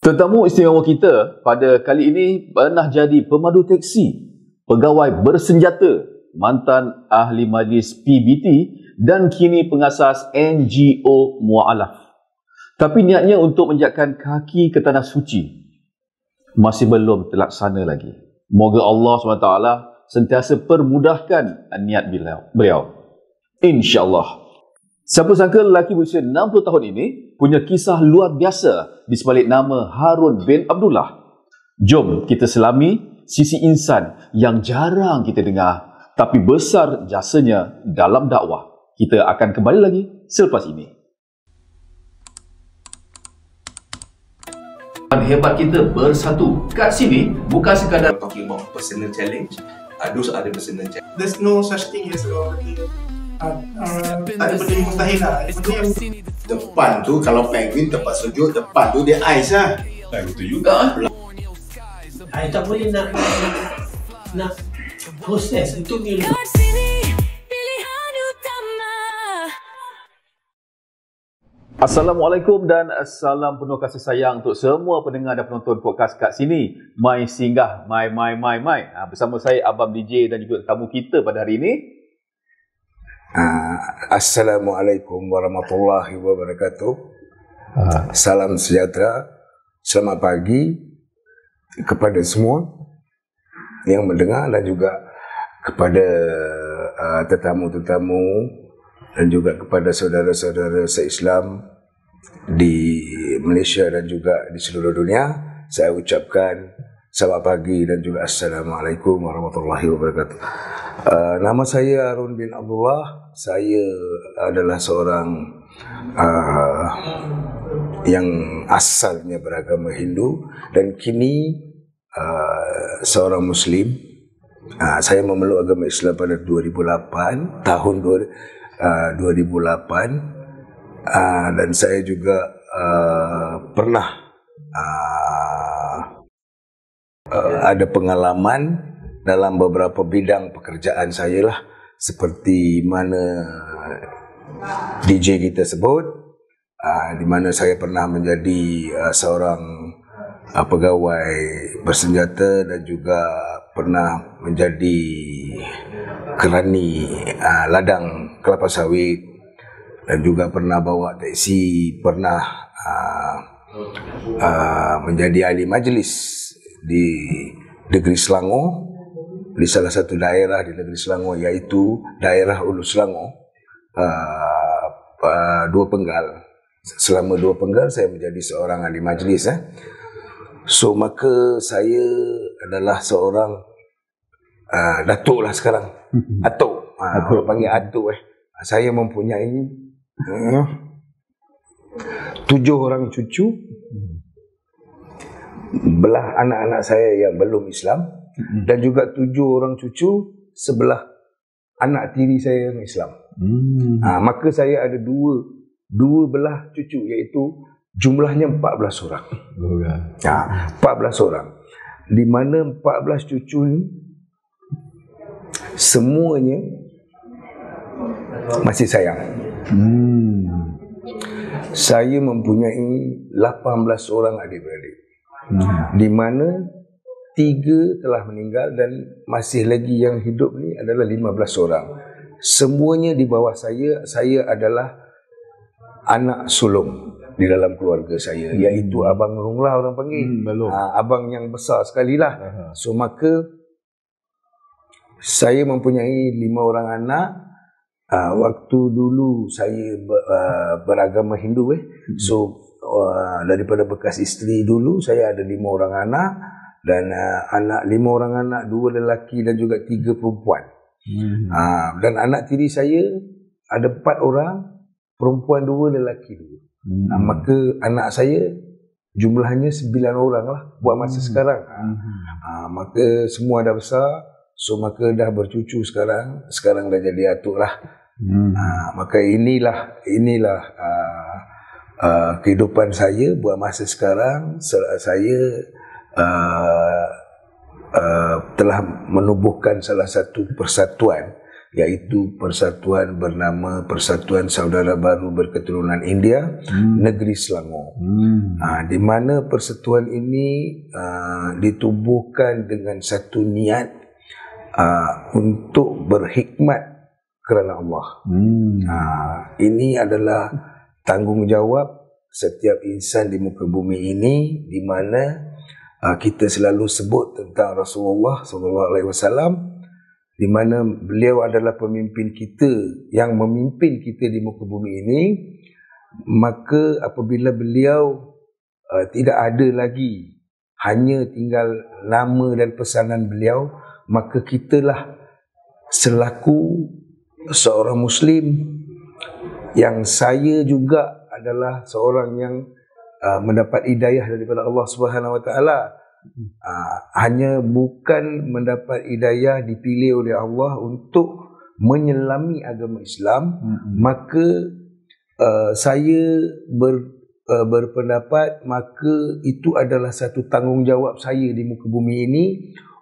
Tetamu istimewa kita pada kali ini pernah jadi pemandu teksi, pegawai bersenjata, mantan ahli majlis PBT dan kini pengasas NGO Mu'alaf. Tapi niatnya untuk menjejakkan kaki ke tanah suci masih belum terlaksana lagi. Moga Allah SWT sentiasa permudahkan niat beliau. InsyaAllah. Siapa sangka lelaki berusia 60 tahun ini punya kisah luar biasa di sebalik nama Harun bin Abdullah. Jom kita selami sisi insan yang jarang kita dengar tapi besar jasanya dalam dakwah. Kita akan kembali lagi selepas ini. Hebat kita bersatu. Kat sini bukan sekadar talking about personal challenge. Those are the personal challenge. There's no such thing as tak ada benda yang mustahil lah. Depan tu kalau penguin tempat sejuk, depan tu dia ais lah. Itu juga. Tak boleh nak proses itu dia. Assalamualaikum dan salam penuh kasih sayang untuk semua pendengar dan penonton podcast kat sini. Mai singgah, mai. Bersama saya Abang DJ dan juga tetamu kita pada hari ini. Assalamualaikum warahmatullahi wabarakatuh. Salam sejahtera. Selamat pagi kepada semua yang mendengar dan juga kepada tetamu-tetamu dan juga kepada saudara-saudara se-Islam di Malaysia dan juga di seluruh dunia. Saya ucapkan selamat pagi dan juga Assalamualaikum warahmatullahi wabarakatuh. Nama saya Harun bin Abdullah. Saya adalah seorang yang asalnya beragama Hindu dan kini seorang Muslim. Saya memeluk agama Islam pada 2008, tahun 2008, dan saya juga pernah ada pengalaman dalam beberapa bidang pekerjaan saya lah, seperti mana DJ kita sebut, di mana saya pernah menjadi seorang pegawai bersenjata dan juga pernah menjadi kerani ladang kelapa sawit dan juga pernah bawa teksi, pernah menjadi ahli majlis di negeri Selangor, di salah satu daerah di negeri Selangor iaitu daerah Ulu Selangor, Dua Penggal. Selama Dua Penggal saya menjadi seorang ahli majlis. So maka saya adalah seorang datuk lah sekarang. Atuk. Orang panggil atuk. Saya mempunyai 7 orang cucu, belah anak-anak saya yang belum Islam, dan juga 7 orang cucu sebelah anak tiri saya yang Islam. Maka saya ada dua belah cucu, iaitu jumlahnya 14 orang. 14 orang. Di mana 14 cucu ni semuanya masih sayang. Saya mempunyai 18 orang adik-beradik. Di mana 3 telah meninggal dan masih lagi yang hidup ni adalah 15 orang. Semuanya di bawah saya. Saya adalah anak sulung di dalam keluarga saya, iaitu Abang Long lah orang panggil. Abang yang besar sekali lah. So maka saya mempunyai 5 orang anak. Waktu dulu saya beragama Hindu. So daripada bekas isteri dulu saya ada 5 orang anak. Dan anak 5 orang anak, 2 lelaki dan juga 3 perempuan. Dan anak tiri saya ada 4 orang, perempuan 2, lelaki 2. Maka anak saya jumlahnya 9 orang lah buat masa sekarang. Maka semua dah besar. So maka dah bercucu sekarang dah jadi atuk lah. Maka inilah kehidupan saya buat masa sekarang. Saya telah menubuhkan salah satu persatuan iaitu persatuan bernama Persatuan Saudara Baru Berketurunan India, Negeri Selangor. Di mana persatuan ini ditubuhkan dengan satu niat untuk berkhidmat kerana Allah. Ini adalah tanggungjawab setiap insan di muka bumi ini, di mana kita selalu sebut tentang Rasulullah SAW, di mana beliau adalah pemimpin kita yang memimpin kita di muka bumi ini. Maka apabila beliau tidak ada lagi, hanya tinggal nama dan pesanan beliau, maka kitalah selaku seorang Muslim, yang saya juga adalah seorang yang mendapat hidayah daripada Allah Subhanahu Wa Taala. Hanya bukan mendapat hidayah, dipilih oleh Allah untuk menyelami agama Islam, maka saya berpendapat maka itu adalah satu tanggungjawab saya di muka bumi ini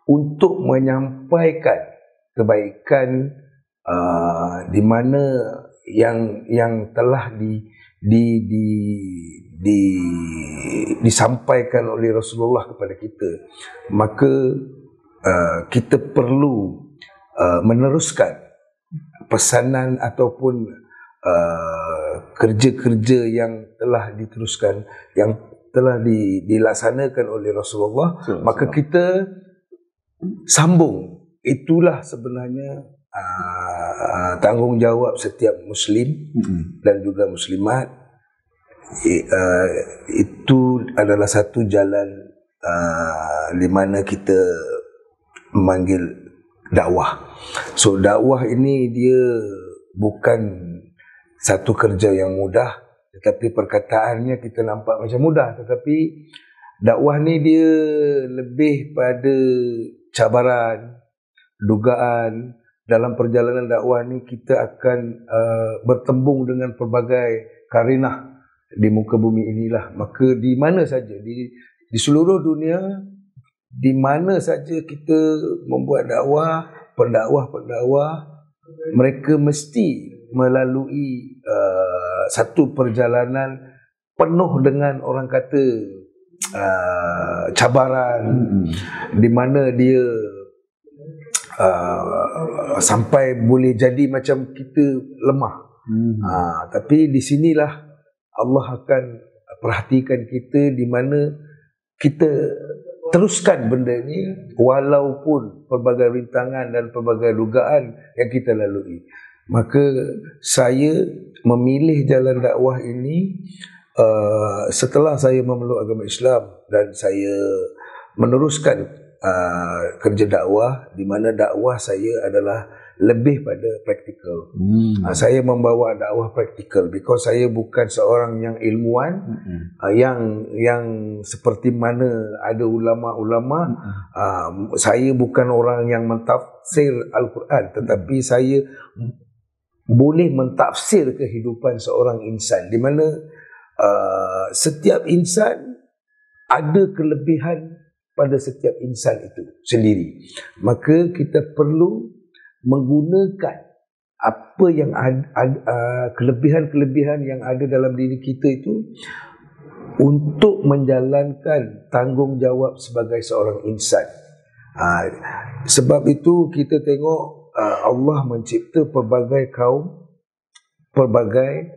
untuk menyampaikan kebaikan di mana yang telah disampaikan oleh Rasulullah kepada kita. Maka kita perlu meneruskan pesanan ataupun kerja-kerja yang telah diteruskan, yang telah dilaksanakan oleh Rasulullah. Maka kita sambung. Itulah sebenarnya tanggungjawab setiap Muslim dan juga Muslimat. Itu adalah satu jalan di mana kita memanggil dakwah. So dakwah ini dia bukan satu kerja yang mudah, tetapi perkataannya kita nampak macam mudah, tetapi dakwah ni dia lebih pada cabaran, dugaan. Dalam perjalanan dakwah ni kita akan bertembung dengan pelbagai karinah di muka bumi inilah. Maka di mana saja, di seluruh dunia, di mana saja kita membuat dakwah, pendakwah, mereka mesti melalui satu perjalanan penuh dengan orang kata cabaran, di mana dia sampai boleh jadi macam kita lemah. Tapi di sinilah Allah akan perhatikan kita, di mana kita teruskan benda ni walaupun pelbagai rintangan dan pelbagai dugaan yang kita lalui. Maka saya memilih jalan dakwah ini setelah saya memeluk agama Islam, dan saya meneruskan kerja dakwah, di mana dakwah saya adalah lebih pada praktikal. Saya membawa dakwah praktikal because saya bukan seorang yang ilmuwan, yang seperti mana ada ulama-ulama. Saya bukan orang yang mentafsir Al-Quran, tetapi saya boleh mentafsir kehidupan seorang insan, di mana setiap insan ada kelebihan pada setiap insan itu sendiri. Maka kita perlu menggunakan apa yang kelebihan-kelebihan yang ada dalam diri kita itu untuk menjalankan tanggungjawab sebagai seorang insan. Sebab itu kita tengok Allah mencipta pelbagai kaum, pelbagai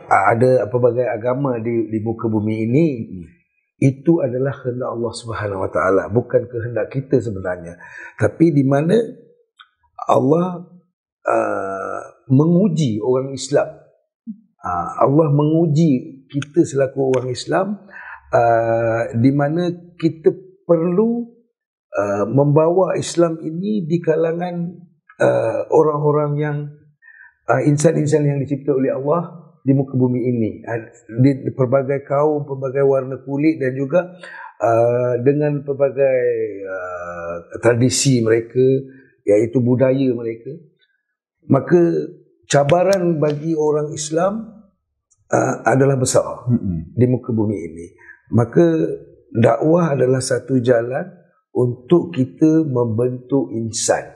ada pelbagai agama di muka bumi ini. Itu adalah kehendak Allah Subhanahu Wa Taala, bukan kehendak kita sebenarnya. Tapi di mana Allah menguji orang Islam, Allah menguji kita selaku orang Islam, di mana kita perlu membawa Islam ini di kalangan orang-orang yang insan-insan yang dicipta oleh Allah di muka bumi ini, di pelbagai kaum, pelbagai warna kulit, dan juga dengan pelbagai tradisi mereka, iaitu budaya mereka. Maka cabaran bagi orang Islam adalah besar di muka bumi ini. Maka dakwah adalah satu jalan untuk kita membentuk insan,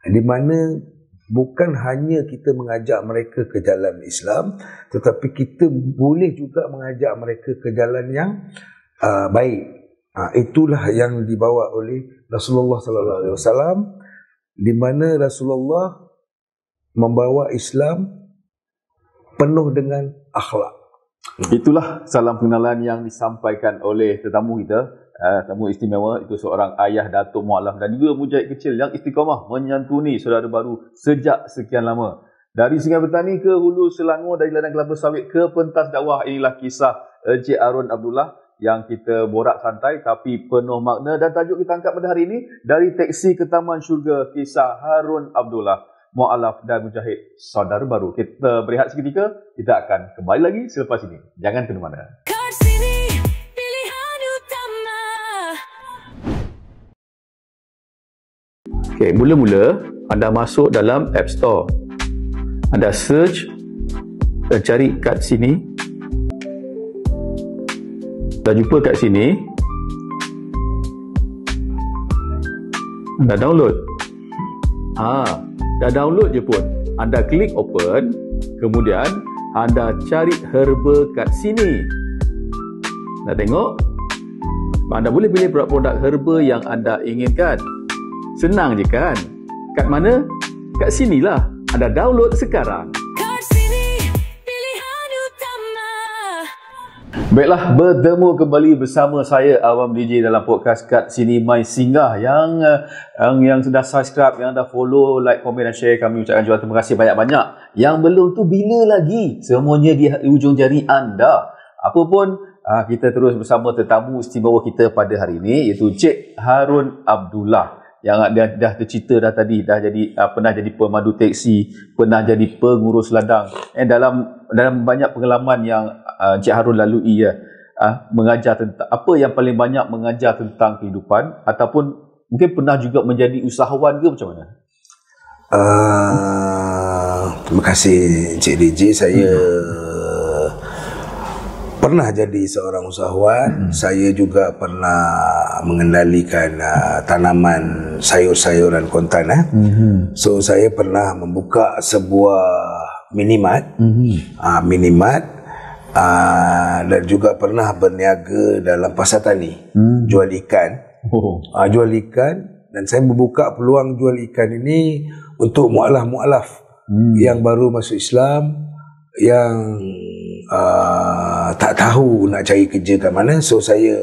di mana bukan hanya kita mengajak mereka ke jalan Islam, tetapi kita boleh juga mengajak mereka ke jalan yang baik. Itulah yang dibawa oleh Rasulullah sallallahu alaihi wasallam, di mana Rasulullah membawa Islam penuh dengan akhlak. Itulah salam pengenalan yang disampaikan oleh tetamu kita, tamu istimewa, itu seorang ayah Datuk Mualaf dan juga mujahid kecil yang istiqamah menyantuni saudara baru sejak sekian lama. Dari Sungai Petani ke Hulu Selangor, dari ladang kelapa sawit ke pentas dakwah, inilah kisah Encik Harun Abdullah yang kita borak santai tapi penuh makna, dan tajuk kita angkat pada hari ini, dari teksi ke Taman Syurga, kisah Harun Abdullah, Mualaf dan mujahid saudara baru. Kita berehat seketika, kita akan kembali lagi selepas ini. Jangan ke mana-mana. Okey, mula-mula anda masuk dalam App Store. Anda search dan cari kat sini. Dah jumpa kat sini, anda download. Dah download je pun, anda klik open, kemudian anda cari herba kat sini. Dah tengok? Anda boleh pilih produk-produk herba yang anda inginkan. Senang je kan? Kat mana? Kat sinilah. Anda download sekarang. Baiklah, bertemu kembali bersama saya Awam DJ dalam podcast Kat Sini My Singgah. Yang sudah subscribe, yang dah follow, like, komen dan share, kami ucapkan jual terima kasih banyak-banyak. Yang belum tu bila lagi? Semuanya di ujung jari anda. Apapun, kita terus bersama tetamu istimewa kita pada hari ini, iaitu Encik Harun Abdullah, yang dah tercita dah tadi, dah jadi pernah jadi pemandu teksi, pernah jadi pengurus ladang, dalam banyak pengalaman yang Encik Harun lalui mengajar tentang apa yang paling banyak mengajar tentang kehidupan, ataupun mungkin pernah juga menjadi usahawan ke macam mana? Terima kasih Encik DJ. Saya pernah jadi seorang usahawan. Saya juga pernah mengendalikan tanaman sayur-sayuran kontan. So saya pernah membuka sebuah minimart, dan juga pernah berniaga dalam pasar tani, jual ikan. Jual ikan, dan saya membuka peluang jual ikan ini untuk mualaf-mualaf yang baru masuk Islam, yang tak tahu nak cari kerja kat mana. So saya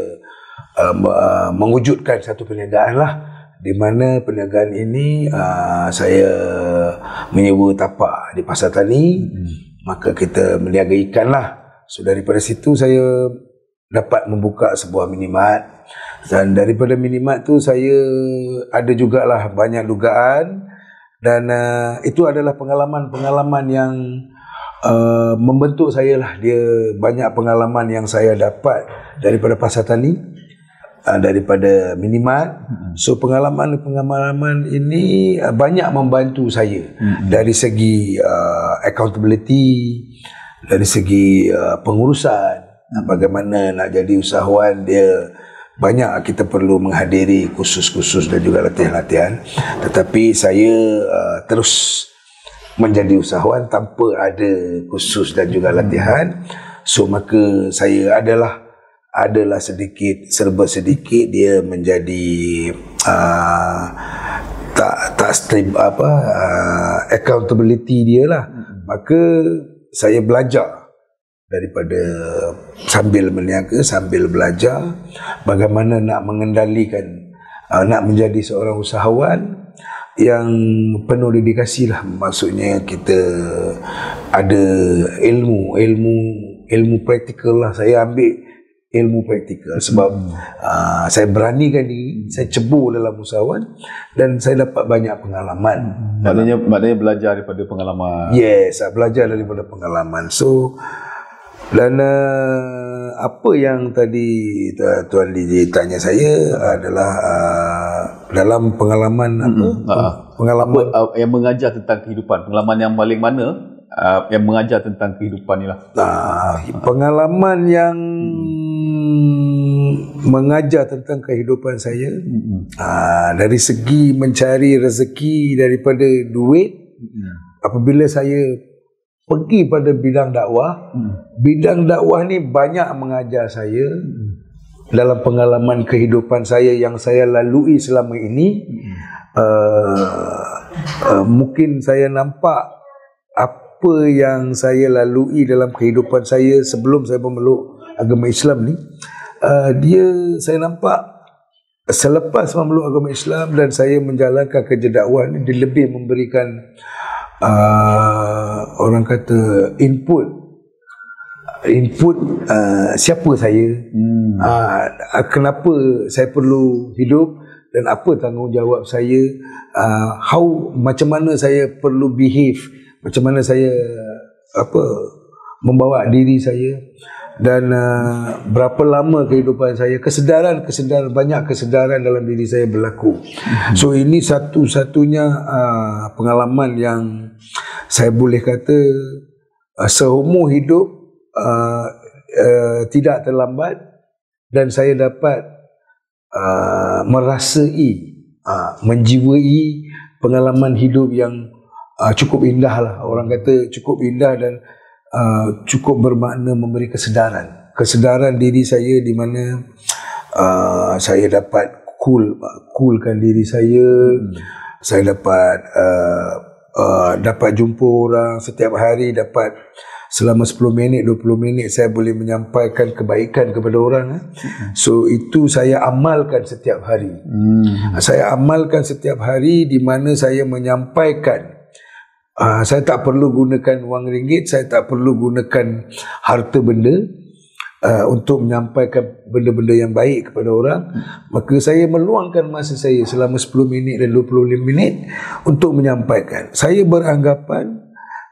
mewujudkan satu perniagaan lah, di mana perniagaan ini saya menyewa tapak di pasar tani, maka kita meniaga ikan lah. So daripada situ saya dapat membuka sebuah minimart, dan daripada minimart tu saya ada jugalah banyak dugaan, dan itu adalah pengalaman-pengalaman yang membentuk saya lah. Dia banyak pengalaman yang saya dapat daripada pasar tani, daripada minimart. So pengalaman-pengalaman ini banyak membantu saya dari segi accountability, dari segi pengurusan. Bagaimana nak jadi usahawan, dia banyak kita perlu menghadiri kursus-kursus dan juga latihan-latihan. Tetapi saya terus menjadi usahawan tanpa ada kursus dan juga latihan. So maka saya adalah sedikit, serba sedikit dia menjadi accountability dia lah. Maka saya belajar daripada sambil berniaga, sambil belajar bagaimana nak mengendalikan, nak menjadi seorang usahawan yang penuh dedikasi lah. Maksudnya kita ada ilmu praktikal lah. Saya ambil ilmu praktikal sebab saya beranikan diri, saya cebur dalam usahawan, dan saya dapat banyak pengalaman. Maknanya belajar daripada pengalaman. Yes, saya belajar daripada pengalaman. So dan apa yang tadi Tuan DJ tanya saya adalah dalam pengalaman pengalaman yang mengajar tentang kehidupan, pengalaman yang paling mana yang mengajar tentang kehidupan ni lah. Pengalaman yang mengajar tentang kehidupan saya. Dari segi mencari rezeki daripada duit, apabila saya pergi pada bidang dakwah, bidang dakwah ni banyak mengajar saya dalam pengalaman kehidupan saya yang saya lalui selama ini. Mungkin saya nampak apa yang saya lalui dalam kehidupan saya sebelum saya memeluk agama Islam ni. Saya nampak selepas memeluk agama Islam dan saya menjalankan kerja dakwah ni, dia lebih memberikan orang kata input siapa saya, kenapa saya perlu hidup dan apa tanggungjawab saya, macam mana saya perlu behave, macam mana saya membawa diri saya, dan berapa lama kehidupan saya, kesedaran banyak kesedaran dalam diri saya berlaku. So ini satu-satunya pengalaman yang saya boleh kata seumur hidup tidak terlambat, dan saya dapat merasai, menjiwai pengalaman hidup yang cukup indah lah. Orang kata cukup indah dan cukup bermakna, memberi kesedaran diri saya, di mana saya dapat coolkan diri saya. Saya dapat jumpa orang setiap hari, dapat selama 10 minit 20 minit saya boleh menyampaikan kebaikan kepada orang. So itu saya amalkan setiap hari. Saya amalkan setiap hari, di mana saya menyampaikan, saya tak perlu gunakan wang ringgit, saya tak perlu gunakan harta benda untuk menyampaikan benda-benda yang baik kepada orang. Maka saya meluangkan masa saya selama 10 minit dan 25 minit untuk menyampaikan. Saya beranggapan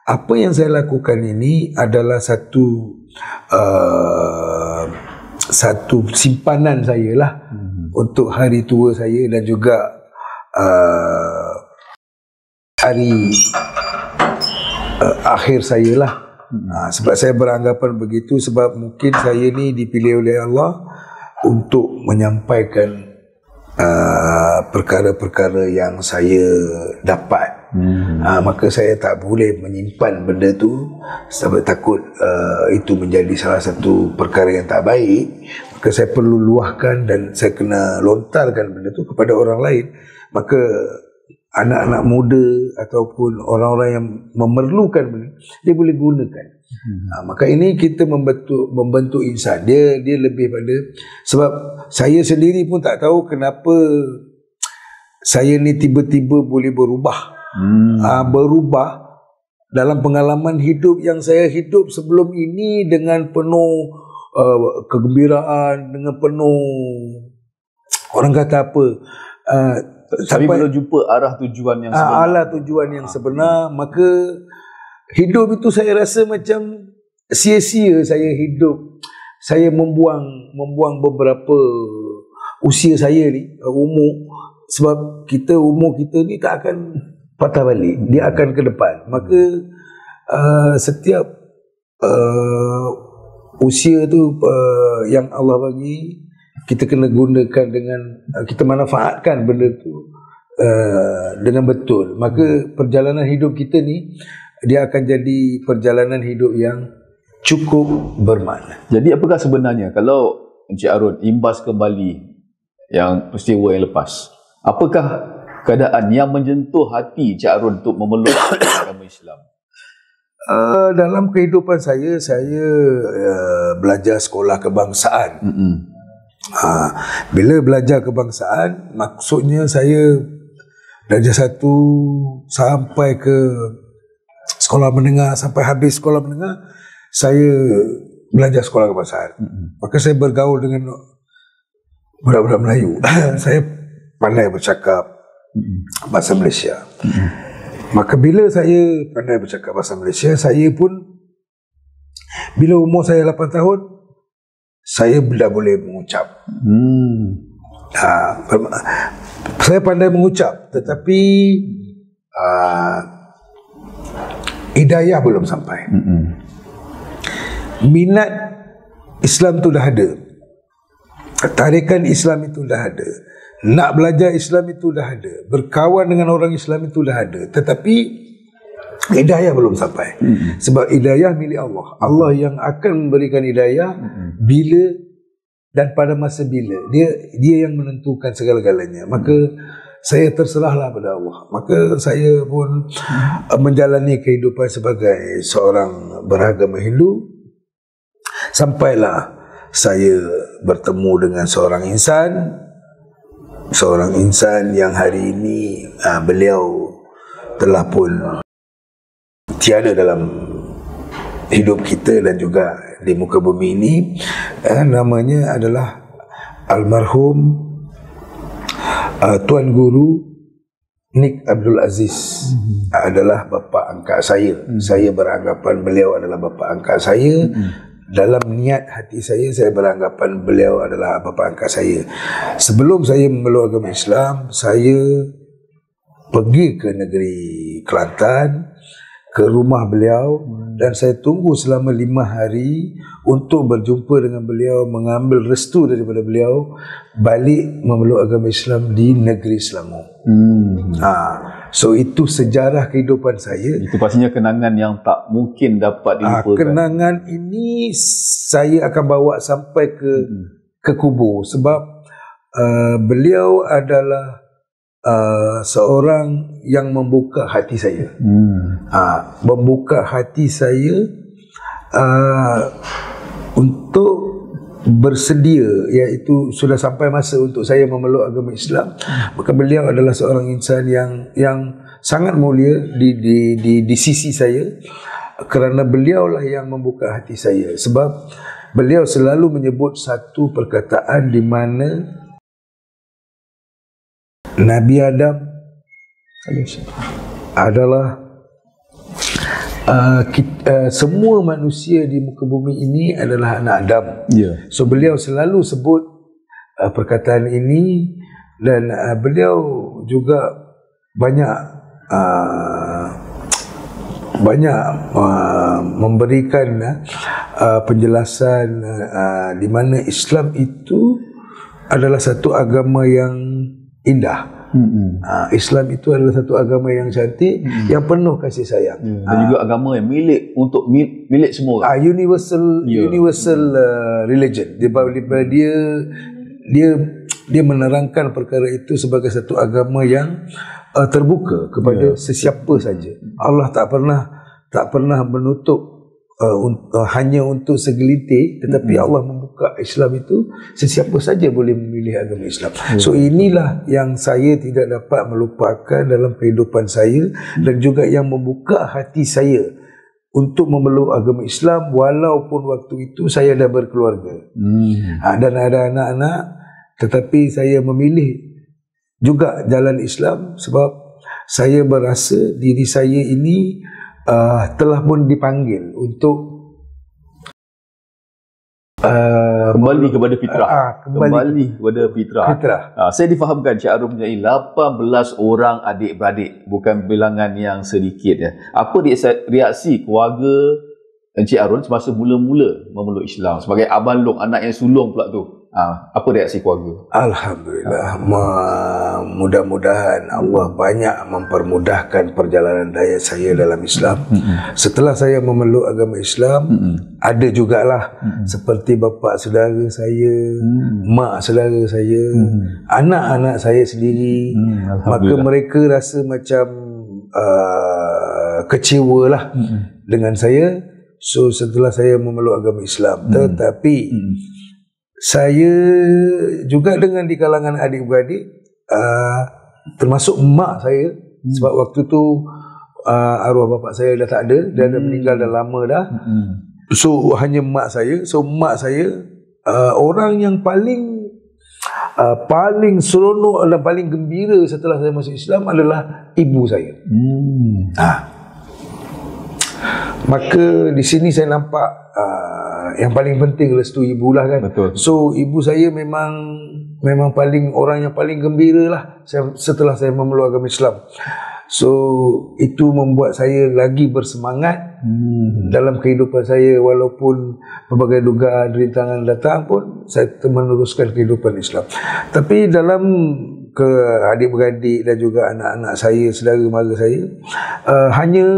apa yang saya lakukan ini adalah satu simpanan saya lah untuk hari tua saya dan juga hari akhir saya lah. Sebab saya beranggapan begitu, sebab mungkin saya ni dipilih oleh Allah untuk menyampaikan perkara-perkara yang saya dapat. Maka saya tak boleh menyimpan benda tu, sebab takut itu menjadi salah satu perkara yang tak baik. Maka saya perlu luahkan dan saya kena lontarkan benda tu kepada orang lain. Maka anak-anak muda ataupun orang-orang yang memerlukan benda, dia boleh gunakan. Maka ini kita membentuk insan. Dia lebih pada, sebab saya sendiri pun tak tahu kenapa saya ni tiba-tiba boleh berubah. Berubah dalam pengalaman hidup yang saya hidup sebelum ini dengan penuh kegembiraan, dengan penuh, orang kata apa, tapi belum jumpa arah tujuan yang sebenar. Arah tujuan yang sebenar. Maka hidup itu saya rasa macam sia-sia saya hidup. Saya membuang beberapa usia saya ni, umur. Sebab umur kita ni tak akan patah balik, dia akan ke depan. Maka setiap usia tu yang Allah bagi, kita kena gunakan dengan, kita manfaatkan benda tu dengan betul. Maka perjalanan hidup kita ni, dia akan jadi perjalanan hidup yang cukup bermakna. Jadi apakah sebenarnya, kalau Encik Arun imbas kembali yang peristiwa yang lepas, apakah keadaan yang menyentuh hati Encik Arun untuk memeluk agama Islam? Dalam kehidupan saya belajar sekolah kebangsaan. Bila belajar kebangsaan, maksudnya saya belajar 1 sampai ke sekolah menengah, sampai habis sekolah menengah saya belajar sekolah kebangsaan. Maka saya bergaul dengan budak-budak Melayu. Saya pandai bercakap bahasa Malaysia. Maka bila saya pandai bercakap bahasa Malaysia, saya pun bila umur saya 8 tahun, saya dah boleh mengucap. Saya pandai mengucap, tetapi hidayah belum sampai. Minat Islam tu dah ada, Tarikan Islam itu dah ada. Nak belajar Islam itu dah ada. Berkawan dengan orang Islam itu dah ada. Tetapi hidayah belum sampai. Sebab hidayah milik Allah. Allah yang akan memberikan hidayah bila dan pada masa bila. Dia yang menentukan segala-galanya. Maka saya terserahlah pada Allah. Maka saya pun menjalani kehidupan sebagai seorang beragama Hindu. Sampailah saya bertemu dengan seorang insan yang hari ini beliau telah pun tiada dalam hidup kita dan juga di muka bumi ini. Namanya adalah almarhum Tuan Guru Nik Abdul Aziz. Adalah bapa angkat saya. Saya beranggapan beliau adalah bapa angkat saya. Dalam niat hati saya beranggapan beliau adalah bapa angkat saya. Sebelum saya memeluk agama Islam, saya pergi ke negeri Kelantan, ke rumah beliau, dan saya tunggu selama 5 hari untuk berjumpa dengan beliau, mengambil restu daripada beliau balik memeluk agama Islam di negeri Selangor. So itu sejarah kehidupan saya. Itu pastinya kenangan yang tak mungkin dapat dilupakan. Kenangan ini saya akan bawa sampai ke kubur, sebab beliau adalah seorang yang membuka hati saya. Membuka hati saya untuk bersedia, iaitu sudah sampai masa untuk saya memeluk agama Islam. Maka beliau adalah seorang insan yang sangat mulia di sisi saya, kerana beliaulah yang membuka hati saya. Sebab beliau selalu menyebut satu perkataan di mana Nabi Adam adalah semua manusia di muka bumi ini adalah anak Adam. So beliau selalu sebut perkataan ini, dan beliau juga banyak memberikan penjelasan di mana Islam itu adalah satu agama yang indah. Islam itu adalah satu agama yang cantik, yang penuh kasih sayang, dan juga agama yang milik semua orang. Universal religion. Dia menerangkan perkara itu sebagai satu agama yang terbuka kepada sesiapa saja. Allah tak pernah menutup hanya untuk segelintir, tetapi Allah membuka Islam itu sesiapa saja boleh memilih agama Islam. So inilah yang saya tidak dapat melupakan dalam kehidupan saya, dan juga yang membuka hati saya untuk memeluk agama Islam, walaupun waktu itu saya dah berkeluarga dan ada anak-anak, tetapi saya memilih juga jalan Islam sebab saya berasa diri saya ini telah pun dipanggil untuk kembali kepada fitrah. Kembali kepada fitrah. Saya difahamkan Cik Arum mempunyai 18 orang adik-beradik, bukan bilangan yang sedikit ya. Apa reaksi keluarga Encik Arun semasa mula-mula memeluk Islam sebagai abang long, anak yang sulung pula tu? Apa reaksi keluarga? Alhamdulillah, mudah-mudahan Allah banyak mempermudahkan perjalanan daya saya dalam Islam. Setelah saya memeluk agama Islam, ada jugalah seperti bapa saudara saya, mak saudara saya, anak-anak saya sendiri, maka mereka rasa macam kecewalah dengan saya. So setelah saya memeluk agama Islam, tetapi saya juga dengan di kalangan adik-beradik, termasuk mak saya, sebab waktu tu arwah bapa saya dah tak ada, dia dah meninggal dah lama dah. So hanya mak saya. So mak saya orang yang paling seronok dan paling gembira setelah saya masuk Islam adalah ibu saya. Maka di sini saya nampak yang paling penting restu ibu lah kan. Betul. So ibu saya memang paling orang yang paling gembira lah setelah saya memeluk agama Islam. So itu membuat saya lagi bersemangat dalam kehidupan saya, walaupun berbagai dugaan rintangan datang pun saya meneruskan kehidupan Islam. Tapi dalam ke adik-beradik dan juga anak-anak saya, saudara mara saya, hanya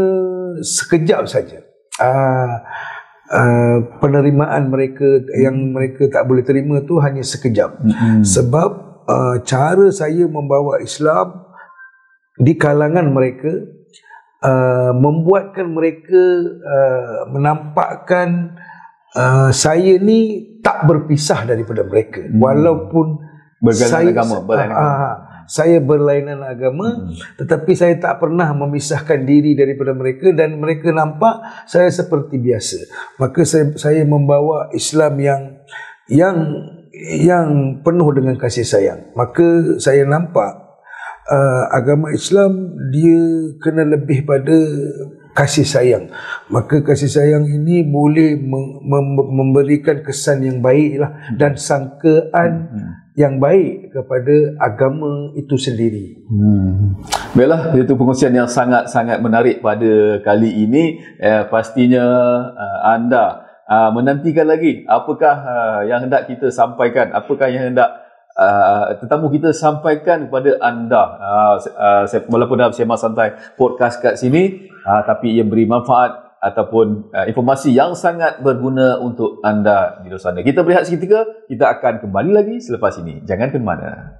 sekejap saja penerimaan mereka yang mereka tak boleh terima tu hanya sekejap. Sebab cara saya membawa Islam di kalangan mereka membuatkan mereka menampakkan saya ni tak berpisah daripada mereka, walaupun saya berlainan agama, tetapi saya tak pernah memisahkan diri daripada mereka, dan mereka nampak saya seperti biasa. Maka saya membawa Islam yang penuh dengan kasih sayang. Maka saya nampak agama Islam dia kena lebih pada kasih sayang. Maka kasih sayang ini boleh memberikan kesan yang baik lah, dan sangkaan yang baik kepada agama itu sendiri. Baiklah, itu pengusian yang sangat-sangat menarik pada kali ini. Pastinya anda menantikan lagi apakah yang hendak kita sampaikan, apakah yang hendak tetamu kita sampaikan kepada anda. Walaupun dalam Sembang Santai podcast kat sini, tapi ia beri manfaat ataupun informasi yang sangat berguna untuk anda di luar sana. Kita berehat seketika, kita akan kembali lagi selepas ini. Jangan ke mana.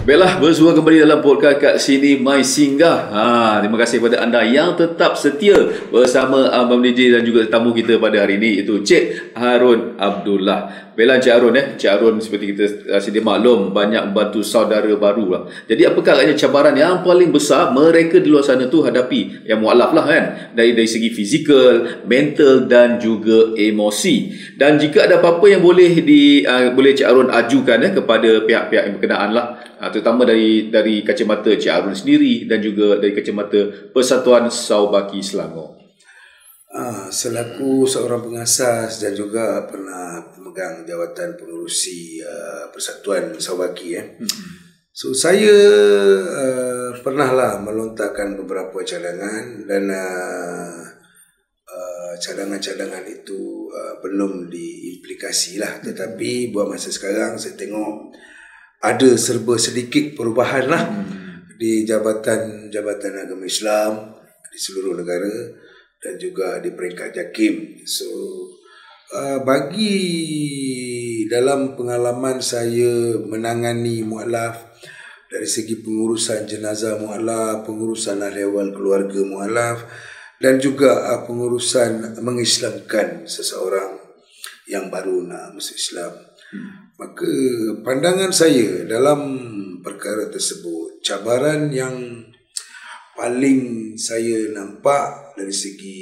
Baiklah, bersua kembali dalam podcast kat sini My Singgah. Terima kasih kepada anda yang tetap setia bersama Abang DJ dan juga tetamu kita pada hari ini, itu Cik Harun Abdullah. Baiklah Cik Harun, Cik Harun seperti kita sedia maklum banyak membantu saudara baru lah. Jadi apakah agaknya cabaran yang paling besar mereka di luar sana tu hadapi, yang mualaf lah kan, dari segi fizikal, mental dan juga emosi. Dan jika ada apa-apa yang boleh Cik Harun ajukan kepada pihak-pihak yang berkenaan lah, terutama dari kacamata Cik Harun sendiri dan juga dari kacamata Persatuan Saubaki Selangor. Selaku seorang pengasas dan juga pernah pemegang jawatan pengurusi Persatuan Saubaki, so saya pernahlah melontarkan beberapa cadangan, dan cadangan-cadangan itu belum diimplikasi lah. Tetapi buat masa sekarang saya tengok ada serba sedikit perubahan lah di jabatan agama Islam di seluruh negara dan juga di peringkat JAKIM. So bagi dalam pengalaman saya menangani mualaf dari segi pengurusan jenazah mualaf, pengurusan ahli awal keluarga mualaf, dan juga pengurusan mengislamkan seseorang yang baru nak masuk Islam, maka pandangan saya dalam perkara tersebut, cabaran yang paling saya nampak dari segi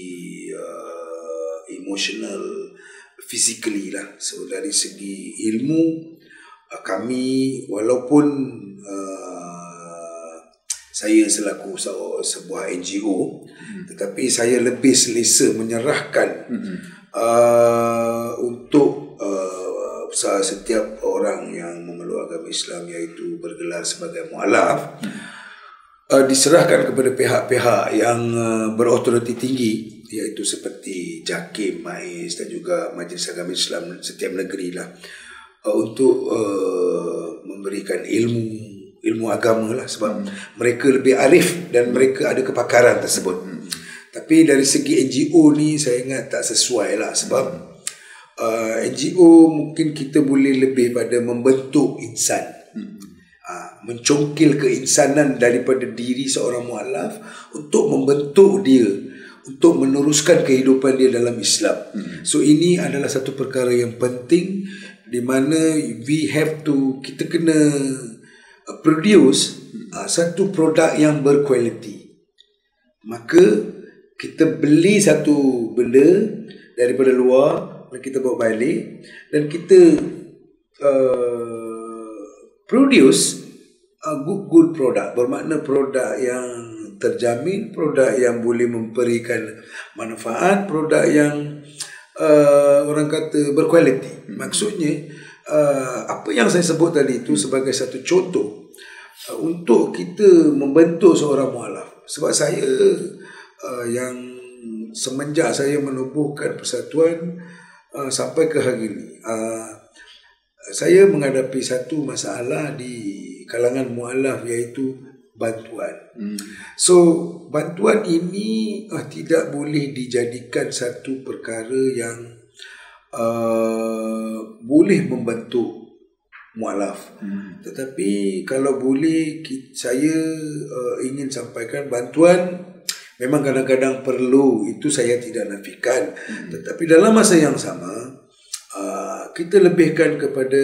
emotional, physically lah. So dari segi ilmu, kami walaupun saya selaku sebuah NGO, tetapi saya lebih selesa menyerahkan untuk setiap orang yang memeluk agama Islam, iaitu bergelar sebagai mualaf, diserahkan kepada pihak-pihak yang berautoriti tinggi, iaitu seperti JAKIM, MAIS dan juga Majlis Agama Islam setiap negeri lah, untuk memberikan ilmu agama lah, sebab mereka lebih arif dan mereka ada kepakaran tersebut. Tapi dari segi NGO ni saya ingat tak sesuai lah, sebab NGO mungkin kita boleh lebih pada membentuk insan, mencongkil keinsanan daripada diri seorang mualaf untuk membentuk dia, untuk meneruskan kehidupan dia dalam Islam. So ini adalah satu perkara yang penting, di mana kita kena produce satu produk yang berkualiti. Maka kita beli satu benda daripada luar dan kita bawa balik, dan kita produce good produk, bermakna produk yang terjamin, produk yang boleh memberikan manfaat, produk yang orang kata berkualiti. Maksudnya apa yang saya sebut tadi itu sebagai satu contoh untuk kita membentuk seorang mualaf. Sebab saya yang semenjak saya menubuhkan persatuan sampai ke hari ini, saya menghadapi satu masalah di kalangan mualaf, iaitu bantuan. So bantuan ini tidak boleh dijadikan satu perkara yang boleh membentuk mualaf. Tetapi kalau boleh, saya ingin sampaikan bantuan memang kadang-kadang perlu, itu saya tidak nafikan. Tetapi dalam masa yang sama, kita lebihkan kepada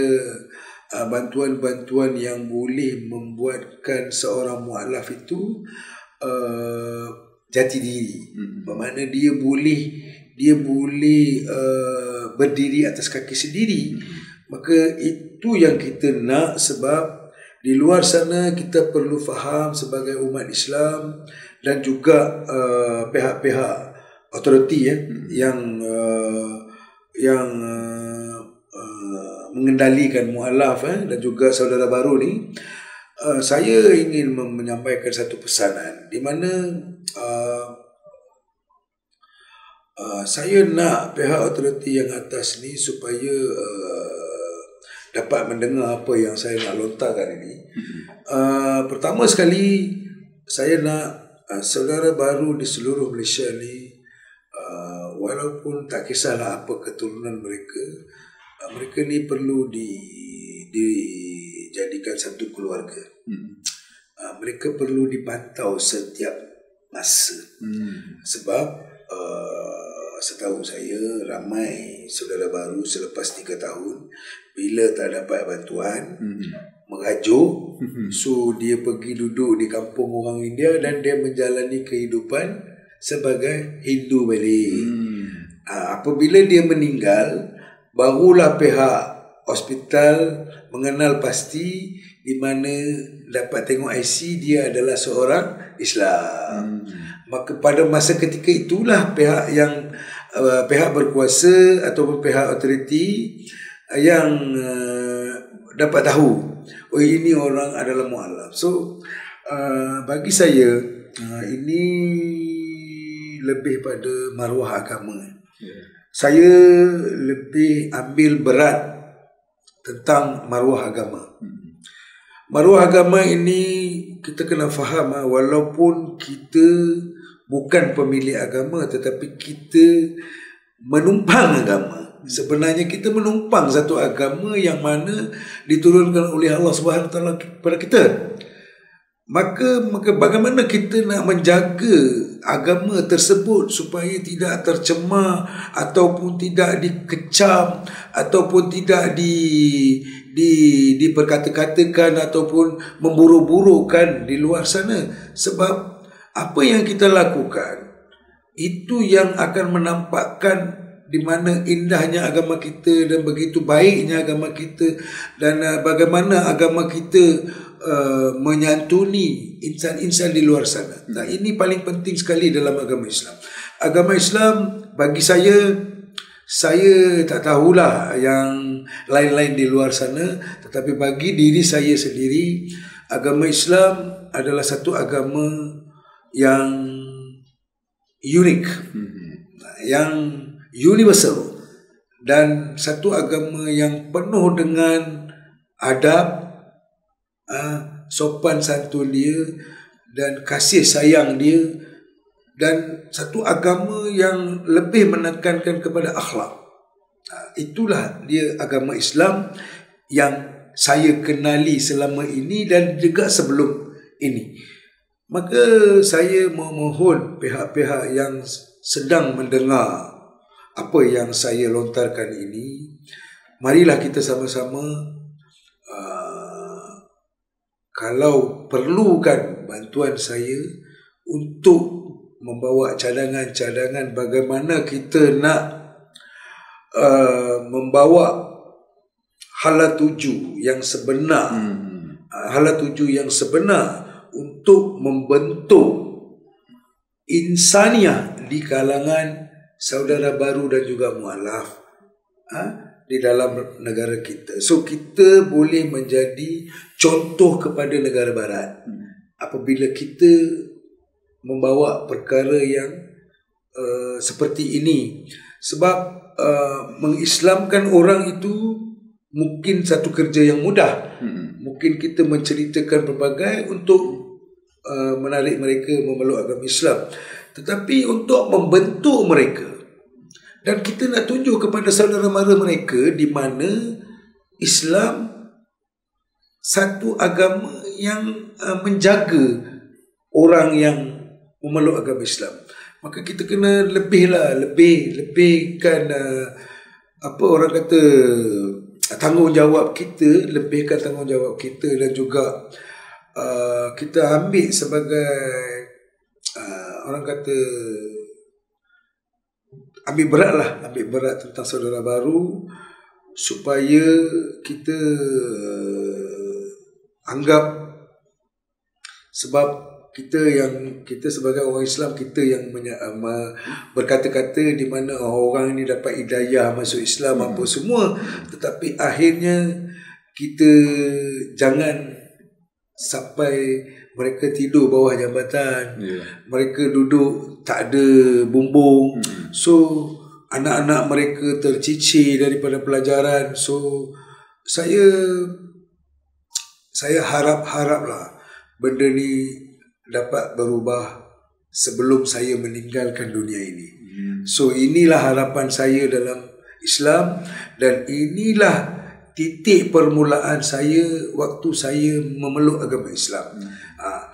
bantuan-bantuan yang boleh membuatkan seorang mualaf itu jati diri. Bermakna dia boleh berdiri atas kaki sendiri. Maka itu yang kita nak, sebab di luar sana kita perlu faham sebagai umat Islam dan juga pihak-pihak autoriti yang mengendalikan mualaf dan juga saudara baru ni. Saya ingin menyampaikan satu pesanan di mana saya nak pihak autoriti yang atas ni supaya dapat mendengar apa yang saya nak lontarkan ini. Pertama sekali, saya nak saudara baru di seluruh Malaysia ni, walaupun tak kisahlah apa keturunan mereka, mereka ni perlu dijadikan satu keluarga. Mereka perlu dipantau setiap masa. Sebab setahu saya ramai saudara baru selepas 3 tahun bila tak dapat bantuan mengajuk, so dia pergi duduk di kampung orang India dan dia menjalani kehidupan sebagai Hindu balik. Apabila dia meninggal, barulah pihak hospital mengenal pasti di mana dapat tengok IC dia adalah seorang Islam. Maka pada masa ketika itulah pihak berkuasa ataupun pihak autoriti yang dapat tahu, oh ini orang adalah mualaf. So bagi saya ini lebih pada maruah agama. Saya lebih ambil berat tentang maruah agama. Maruah agama ini kita kena faham, walaupun kita bukan pemilik agama tetapi kita menumpang agama. Sebenarnya kita menumpang satu agama yang mana diturunkan oleh Allah Subhanahu Wa Taala kepada kita. Maka bagaimana kita nak menjaga agama tersebut supaya tidak tercemar ataupun tidak dikecam ataupun tidak diperkata-katakan ataupun memburu-burukan di luar sana. Sebab apa yang kita lakukan itu yang akan menampakkan di mana indahnya agama kita dan begitu baiknya agama kita dan bagaimana agama kita menyantuni insan-insan di luar sana. Nah, ini paling penting sekali dalam agama Islam. Agama Islam bagi saya tak tahulah yang lain-lain di luar sana, tetapi bagi diri saya sendiri, agama Islam adalah satu agama yang unik, yang universal, dan satu agama yang penuh dengan adab, sopan santun dia dan kasih sayang dia, dan satu agama yang lebih menekankan kepada akhlak. Itulah dia agama Islam yang saya kenali selama ini dan juga sebelum ini. Maka saya memohon pihak-pihak yang sedang mendengar apa yang saya lontarkan ini, marilah kita sama-sama kalau perlukan bantuan saya untuk membawa cadangan-cadangan bagaimana kita nak membawa hala tuju yang sebenar, hala tuju yang sebenar untuk membentuk insaniah di kalangan saudara baru dan juga mualaf. di dalam negara kita. So kita boleh menjadi contoh kepada negara barat apabila kita membawa perkara yang seperti ini. Sebab mengislamkan orang itu mungkin satu kerja yang mudah. Mungkin kita menceritakan berbagai untuk menarik mereka memeluk agama Islam. Tetapi untuk membentuk mereka, dan kita nak tunjuk kepada saudara mara mereka di mana Islam satu agama yang menjaga orang yang memeluk agama Islam. Maka kita kena lebihkan apa orang kata tanggungjawab kita, lebihkan tanggungjawab kita, dan juga kita ambil sebagai orang kata ambil berat tentang saudara baru, supaya kita anggap, sebab kita sebagai orang Islam, kita yang berkata-kata di mana orang ini dapat hidayah masuk Islam apa semua, tetapi akhirnya kita jangan sampai mereka tidur bawah jambatan, mereka duduk tak ada bumbung, so anak-anak mereka tercicir daripada pelajaran. So saya haraplah benda ni dapat berubah sebelum saya meninggalkan dunia ini. So inilah harapan saya dalam Islam, dan inilah titik permulaan saya waktu saya memeluk agama Islam.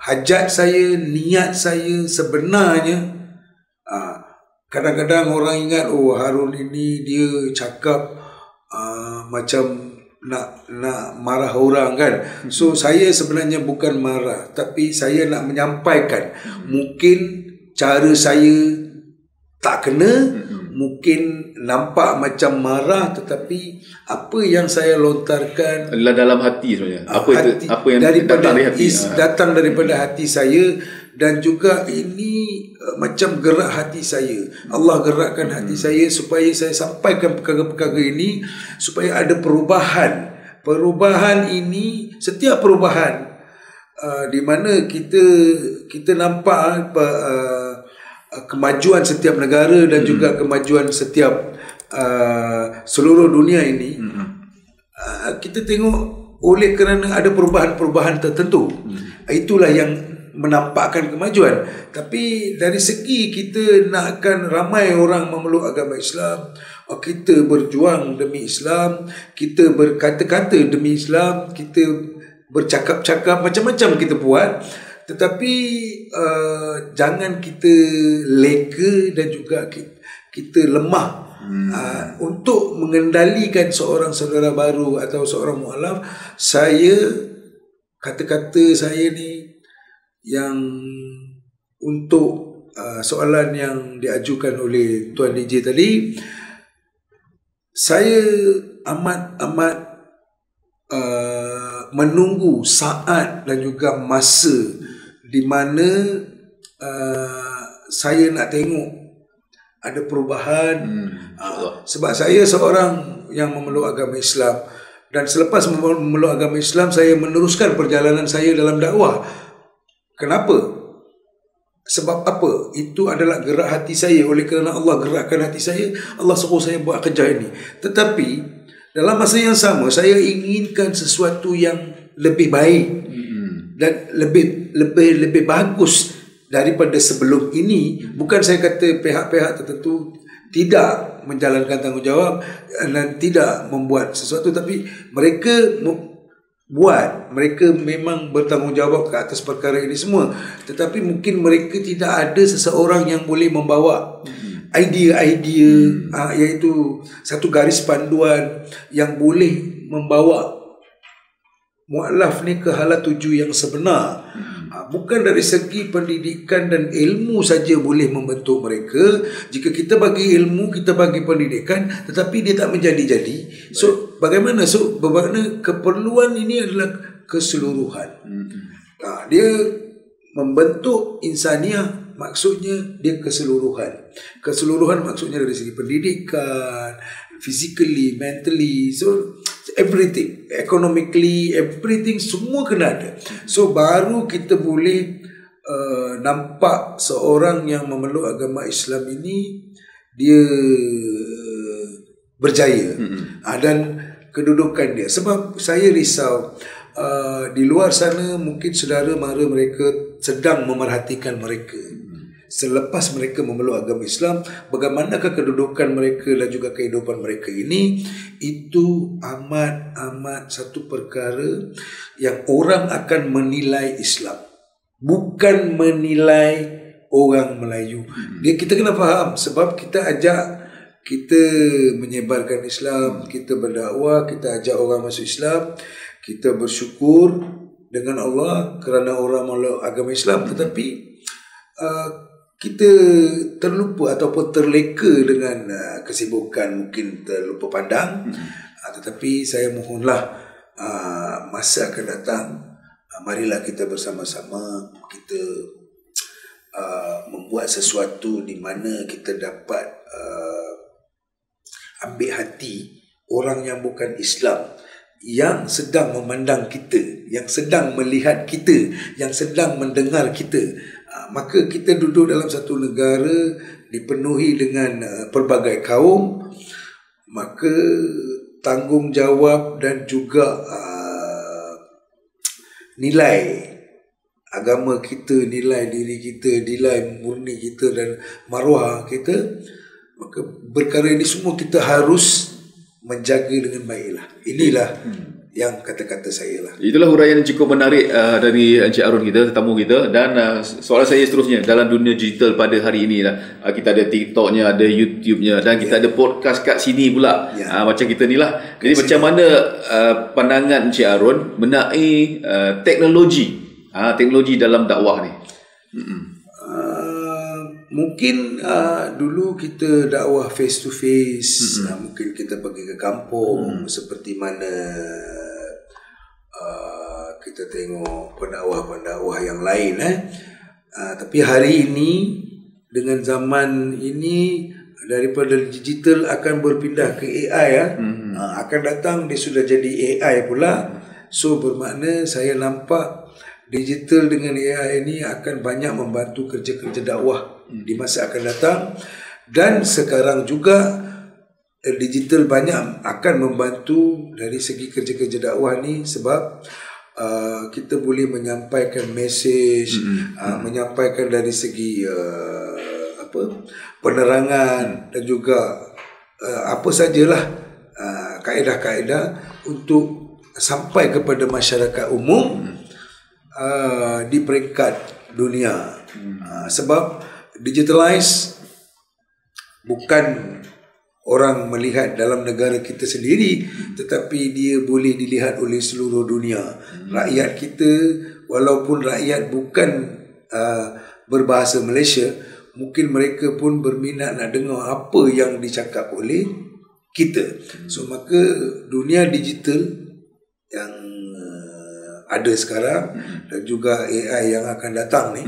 Hajat saya, niat saya sebenarnya, kadang-kadang orang ingat Harun ini dia cakap macam nak marah orang kan. So saya sebenarnya bukan marah, tapi saya nak menyampaikan. Mungkin cara saya tak kena, mungkin nampak macam marah, tetapi apa yang saya lontarkan adalah dalam hati sebenarnya. Apa yang daripada datang dari hati, datang daripada hati saya, dan juga ini macam gerak hati saya. Allah gerakkan hati saya supaya saya sampaikan perkara-perkara ini, supaya ada perubahan. Perubahan ini, setiap perubahan di mana kita nampak kemajuan setiap negara dan juga kemajuan setiap seluruh dunia ini, kita tengok oleh kerana ada perubahan-perubahan tertentu. Itulah yang menampakkan kemajuan. Tapi dari segi kita nakkan ramai orang memeluk agama Islam, kita berjuang demi Islam, kita berkata-kata demi Islam, kita bercakap-cakap, macam-macam kita buat. Tetapi jangan kita leka dan juga kita lemah untuk mengendalikan seorang saudara baru atau seorang mualaf. Kata-kata saya ni yang untuk soalan yang diajukan oleh Tuan DJ tadi, saya amat menunggu saat dan juga masa di mana saya nak tengok ada perubahan. Sebab saya seorang yang memeluk agama Islam, dan selepas memeluk agama Islam, saya meneruskan perjalanan saya dalam dakwah. Kenapa? Sebab apa? Itu adalah gerak hati saya. Oleh kerana Allah gerakkan hati saya, Allah suruh saya buat kerja ini. Tetapi dalam masa yang sama, saya inginkan sesuatu yang lebih baik dan lebih bagus daripada sebelum ini. Bukan saya kata pihak-pihak tertentu tidak menjalankan tanggungjawab dan tidak membuat sesuatu, tapi mereka mereka memang bertanggungjawab ke atas perkara ini semua. Tetapi mungkin mereka tidak ada seseorang yang boleh membawa idea-idea, iaitu satu garis panduan yang boleh membawa mualaf ni ke hala tuju yang sebenar. Bukan dari segi pendidikan dan ilmu saja boleh membentuk mereka. Jika kita bagi ilmu, kita bagi pendidikan, tetapi dia tak menjadi-jadi, so bagaimana? So bermakna keperluan ini adalah keseluruhan. Dia membentuk insaniah maksudnya dia keseluruhan. Keseluruhan maksudnya dari segi pendidikan, physically, mentally, so everything, economically, everything semua kena ada. So baru kita boleh nampak seorang yang memeluk agama Islam ini dia berjaya. Dan kedudukan dia. Sebab saya risau di luar sana mungkin saudara mara mereka sedang memerhatikan mereka. Selepas mereka memeluk agama Islam, bagaimanakah kedudukan mereka dan juga kehidupan mereka ini, itu amat satu perkara yang orang akan menilai Islam, bukan menilai orang Melayu. Kita kena faham, sebab kita menyebarkan Islam, kita berdakwah, kita ajak orang masuk Islam, kita bersyukur dengan Allah kerana orang meluk agama Islam, tetapi kita terlupa ataupun terleka dengan kesibukan, mungkin terlupa pandang. Tetapi saya mohonlah masa akan datang, marilah kita bersama-sama kita membuat sesuatu di mana kita dapat ambil hati orang yang bukan Islam, yang sedang memandang kita, yang sedang melihat kita, yang sedang mendengar kita. Maka kita duduk dalam satu negara dipenuhi dengan pelbagai kaum, maka tanggungjawab dan juga nilai agama kita, nilai diri kita, nilai murni kita dan maruah kita, maka perkara ini semua kita harus menjaga dengan baiklah. Inilah yang kata-kata saya lah. Itulah huraian yang cukup menarik dari Encik Harun kita, tetamu kita. Dan soalan saya seterusnya, dalam dunia digital pada hari ini lah, kita ada TikToknya, ada YouTubenya, dan kita ada podcast kat sini pula, macam kita ni lah. Jadi macam mana pandangan Encik Harun mengenai teknologi dalam dakwah ni? Mungkin dulu kita dakwah face to face, mungkin kita pergi ke kampung, seperti mana kita tengok pendakwah-pendakwah yang lain. Tapi hari ini dengan zaman ini, daripada digital akan berpindah ke AI. Akan datang dia sudah jadi AI pula. So bermakna saya nampak digital dengan AI ini akan banyak membantu kerja-kerja dakwah di masa akan datang. Dan sekarang juga digital banyak akan membantu dari segi kerja-kerja dakwah ni, sebab kita boleh menyampaikan mesej, menyampaikan dari segi penerangan dan juga apa sajalah kaedah-kaedah untuk sampai kepada masyarakat umum di peringkat dunia. Sebab digitalize bukan orang melihat dalam negara kita sendiri, tetapi dia boleh dilihat oleh seluruh dunia. Rakyat kita, walaupun rakyat bukan berbahasa Malaysia, mungkin mereka pun berminat nak dengar apa yang dicakap oleh kita. So maka dunia digital yang ada sekarang dan juga AI yang akan datang ni,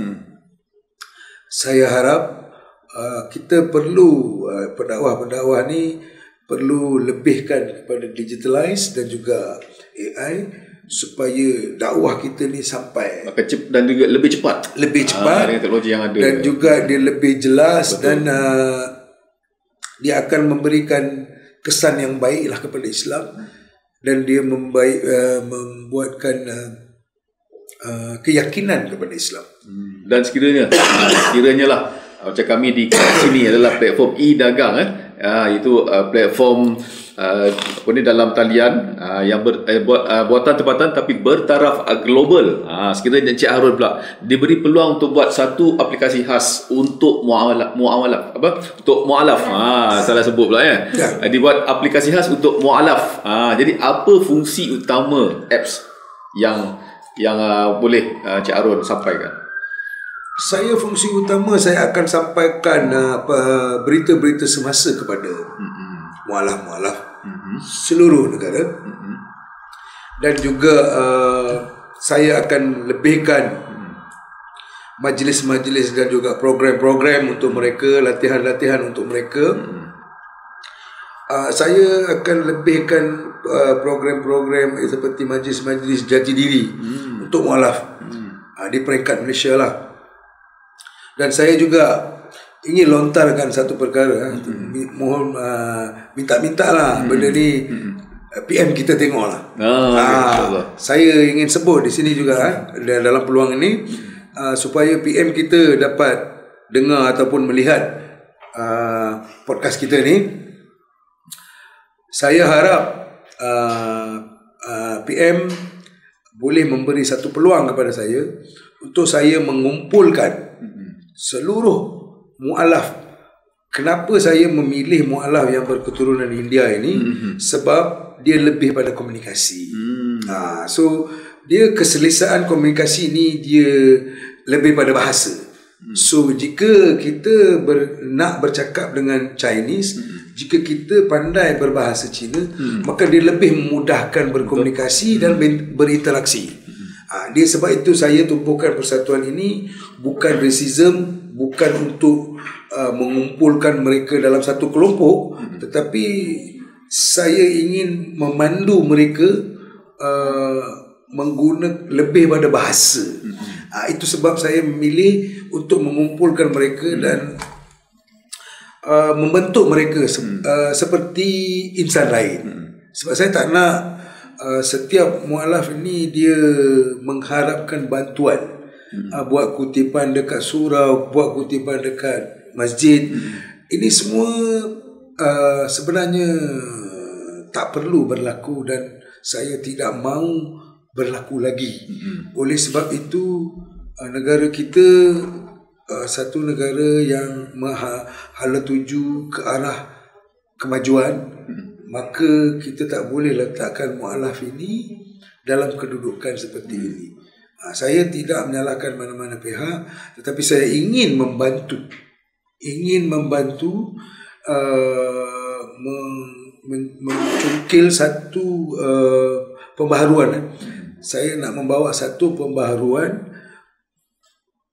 saya harap kita perlu pendakwah-pendakwah ni perlu lebihkan kepada digitalize dan juga AI, supaya dakwah kita ni sampai dan juga lebih cepat dengan teknologi yang ada, dan juga dia lebih jelas. Betul. Dan dia akan memberikan kesan yang baiklah kepada Islam, dan dia membuatkan keyakinan kepada Islam. Dan sekiranya lah macam kami di sini adalah platform e-dagang, itu platform dalam talian yang buatan tempatan tapi bertaraf global. Sekiranya Encik Harun pula diberi peluang untuk buat satu aplikasi khas untuk mualaf untuk mualaf, salah sebut pula dibuat aplikasi khas untuk mualaf. Jadi apa fungsi utama apps yang boleh Encik Harun sampaikan? Fungsi utama saya akan sampaikan berita-berita semasa kepada mualaf-mualaf seluruh negara. Dan juga saya akan lebihkan majlis-majlis dan juga program-program untuk mereka, latihan-latihan untuk mereka. Saya akan lebihkan program-program seperti majlis-majlis jati diri untuk mualaf di peringkat Malaysia lah. Dan saya juga ingin lontarkan satu perkara, mohon minta-minta lah benda ni PM kita tengok lah. Saya ingin sebut di sini juga dalam peluang ini supaya PM kita dapat dengar ataupun melihat podcast kita ni. Saya harap PM boleh memberi satu peluang kepada saya untuk saya mengumpulkan seluruh mu'alaf. Kenapa saya memilih mu'alaf yang berketurunan India ini? Sebab dia lebih pada komunikasi. So dia keselesaan komunikasi ni dia lebih pada bahasa. So jika kita nak bercakap dengan Chinese, jika kita pandai berbahasa Cina, maka dia lebih memudahkan berkomunikasi dan berinteraksi. Dia sebab itu saya tumpukan persatuan ini bukan racism, bukan untuk mengumpulkan mereka dalam satu kelompok, tetapi saya ingin memandu mereka menggunakan lebih pada bahasa. Itu sebab saya memilih untuk mengumpulkan mereka dan membentuk mereka seperti insan lain. Sebab saya tak nak setiap mualaf ini dia mengharapkan bantuan. Buat kutipan dekat surau, buat kutipan dekat masjid. Ini semua sebenarnya tak perlu berlaku dan saya tidak mahu berlaku lagi. Oleh sebab itu negara kita satu negara yang hala tuju ke arah kemajuan, maka kita tak boleh letakkan mualaf ini dalam kedudukan seperti ini. Saya tidak menyalahkan mana-mana pihak, tetapi saya ingin membantu mencungkil satu pembaharuan. Saya nak membawa satu pembaharuan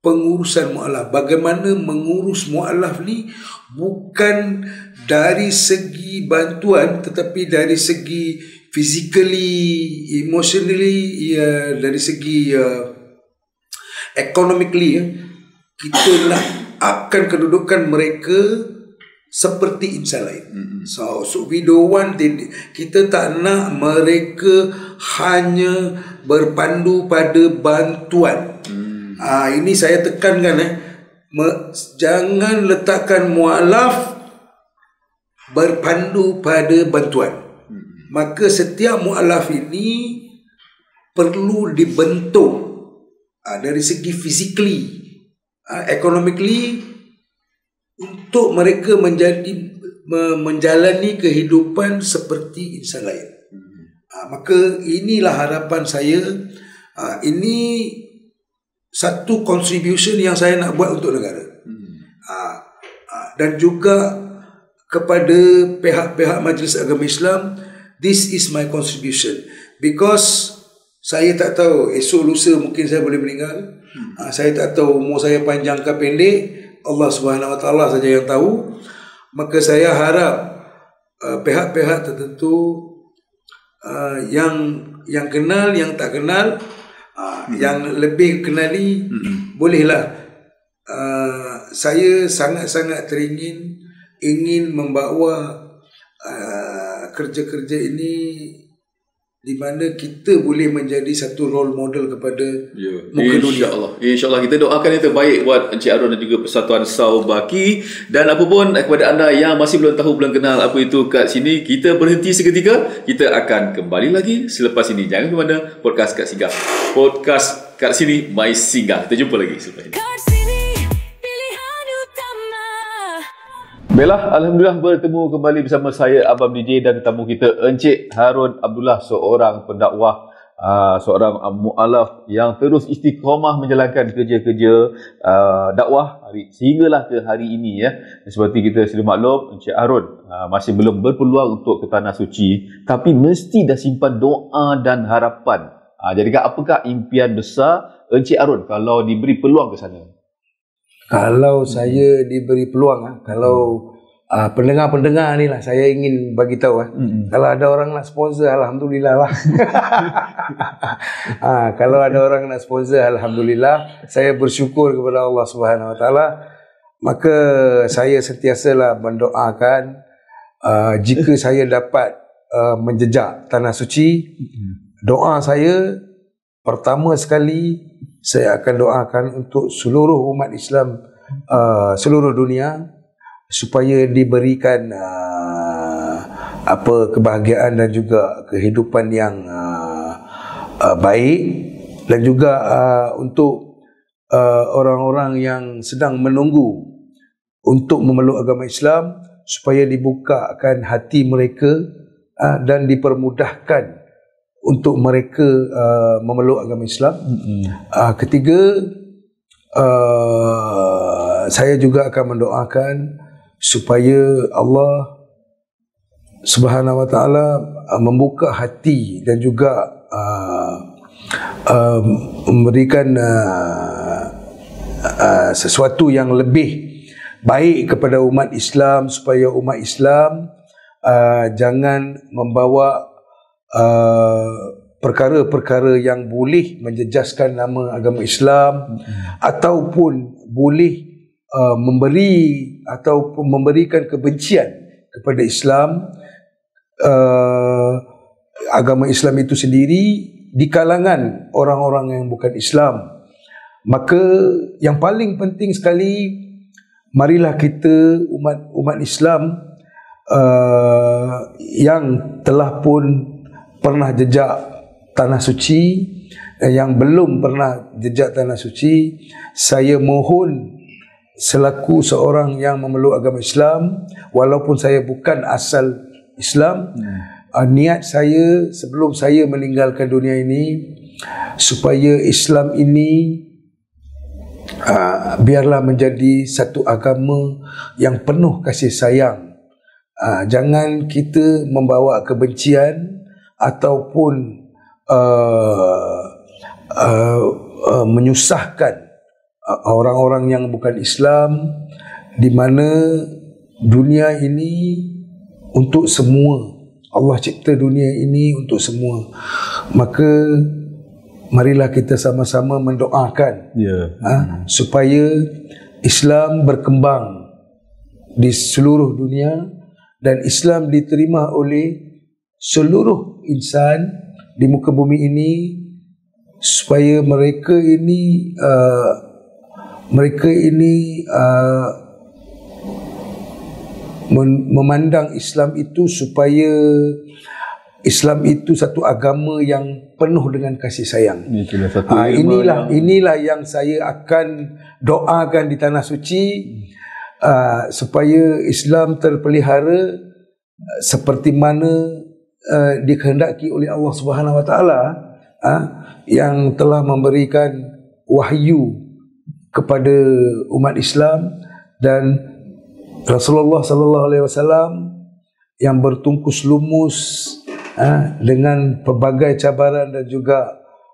pengurusan mu'alaf. Bagaimana mengurus mu'alaf ni bukan dari segi bantuan, tetapi dari segi physically, emotionally, dari segi economically. Kita nak upkan kedudukan mereka seperti insan lain. So we don't want kita tak nak mereka hanya berpandu pada bantuan. Ini saya tekankan jangan letakkan mu'alaf berpandu pada bantuan. Maka setiap mu'alaf ini perlu dibentuk dari segi physically, economically, untuk mereka menjalani kehidupan seperti insan lain. Maka inilah harapan saya. Ini satu contribution yang saya nak buat untuk negara. Dan juga kepada pihak-pihak Majlis Agama Islam, this is my contribution. Because saya tak tahu esok lusa mungkin saya boleh meninggal. Saya tak tahu umur saya panjang ke pendek. Allah Subhanahu Wa Taala saja yang tahu. Maka saya harap pihak-pihak tertentu yang kenal, yang tak kenal, yang lebih kenali, bolehlah. Saya sangat-sangat ingin membawa kerja-kerja ini di mana kita boleh menjadi satu role model kepada muka dunia. InsyaAllah kita doakan yang terbaik buat Encik Harun dan juga Persatuan Saubaki. Dan apapun kepada anda yang masih belum tahu, belum kenal apa itu Kat Sini, kita berhenti seketika. Kita akan kembali lagi selepas ini. Jangan ke mana, podcast Kat Singgah. Podcast Kat Sini, My Singgah. Kita jumpa lagi selepas ini. Baiklah, Alhamdulillah bertemu kembali bersama saya Abang DJ dan tetamu kita Encik Harun Abdullah, seorang pendakwah, seorang mu'alaf yang terus istiqamah menjalankan kerja-kerja dakwah sehinggalah ke hari ini ya. Seperti kita sudah maklum, Encik Harun masih belum berpeluang untuk ke Tanah Suci, tapi mesti dah simpan doa dan harapan. Jadi apakah impian besar Encik Harun kalau diberi peluang ke sana? Kalau saya diberi peluang, kalau pendengar-pendengar ni lah, saya ingin bagi tahu kalau ada orang nak sponsor, alhamdulillah lah. Kalau ada orang nak sponsor, alhamdulillah. Saya bersyukur kepada Allah Subhanahu Wa Taala. Maka saya sentiasalah mendoakan jika saya dapat menjejak tanah suci, doa saya pertama sekali saya akan doakan untuk seluruh umat Islam seluruh dunia supaya diberikan kebahagiaan dan juga kehidupan yang baik, dan juga untuk orang-orang yang sedang menunggu untuk memeluk agama Islam supaya dibukakan hati mereka dan dipermudahkan untuk mereka memeluk agama Islam. Ketiga, saya juga akan mendoakan supaya Allah Subhanahu Wa Taala membuka hati dan juga memberikan sesuatu yang lebih baik kepada umat Islam, supaya umat Islam jangan membawa perkara-perkara yang boleh menjejaskan nama agama Islam, ataupun boleh memberi ataupun memberikan kebencian kepada Islam, agama Islam itu sendiri di kalangan orang-orang yang bukan Islam. Maka yang paling penting sekali, marilah kita umat Islam yang telah pun pernah jejak tanah suci, yang belum pernah jejak tanah suci, saya mohon selaku seorang yang memeluk agama Islam, walaupun saya bukan asal Islam, niat saya sebelum saya meninggalkan dunia ini, supaya Islam ini biarlah menjadi satu agama yang penuh kasih sayang. Jangan kita membawa kebencian ataupun menyusahkan orang-orang yang bukan Islam, di mana dunia ini untuk semua. Allah cipta dunia ini untuk semua. Maka marilah kita sama-sama mendoakan supaya Islam berkembang di seluruh dunia dan Islam diterima oleh seluruh insan di muka bumi ini, supaya mereka ini memandang Islam itu, supaya Islam itu satu agama yang penuh dengan kasih sayang. Inilah yang saya akan doakan di tanah suci, supaya Islam terpelihara seperti mana dikehendaki oleh Allah Subhanahu Wa Taala, yang telah memberikan wahyu kepada umat Islam, dan Rasulullah sallallahu alaihi wasallam yang bertungkus lumus dengan pelbagai cabaran dan juga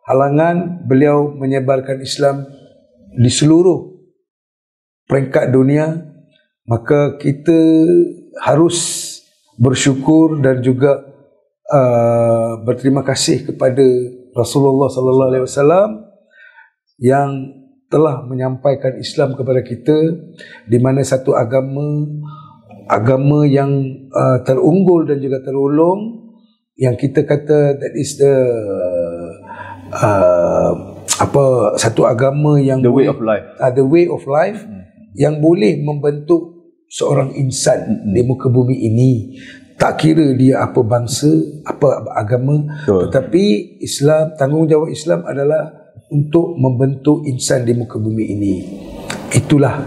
halangan, beliau menyebarkan Islam di seluruh peringkat dunia. Maka kita harus bersyukur dan juga berterima kasih kepada Rasulullah sallallahu alaihi wasallam yang telah menyampaikan Islam kepada kita, di mana satu agama yang terunggul dan juga terulung, yang kita kata that is the satu agama yang the way of life, the way of life yang boleh membentuk seorang insan di muka bumi ini. Tak kira dia apa bangsa, apa agama, tetapi Islam, tanggungjawab Islam adalah untuk membentuk insan di muka bumi ini. Itulah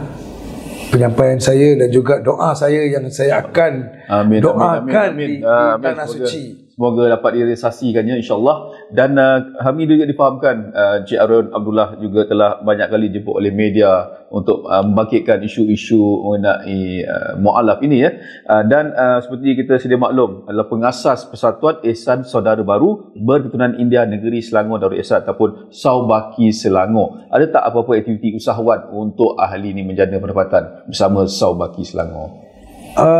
penyampaian saya dan juga doa saya yang saya akan doakan di tanah suci. semoga dapat direalisasikannya insya-Allah. Dan kami juga difahamkan Cik Harun Abdullah juga telah banyak kali dijemput oleh media untuk membangkitkan isu-isu mengenai mualaf ini ya. Dan seperti kita sedia maklum, adalah pengasas Persatuan Ihsan Saudara Baru Berketurunan India Negeri Selangor Darul Ihsan ataupun Saubaki Selangor. Ada tak apa-apa aktiviti usahawan untuk ahli ini menjana pendapatan bersama Saubaki Selangor?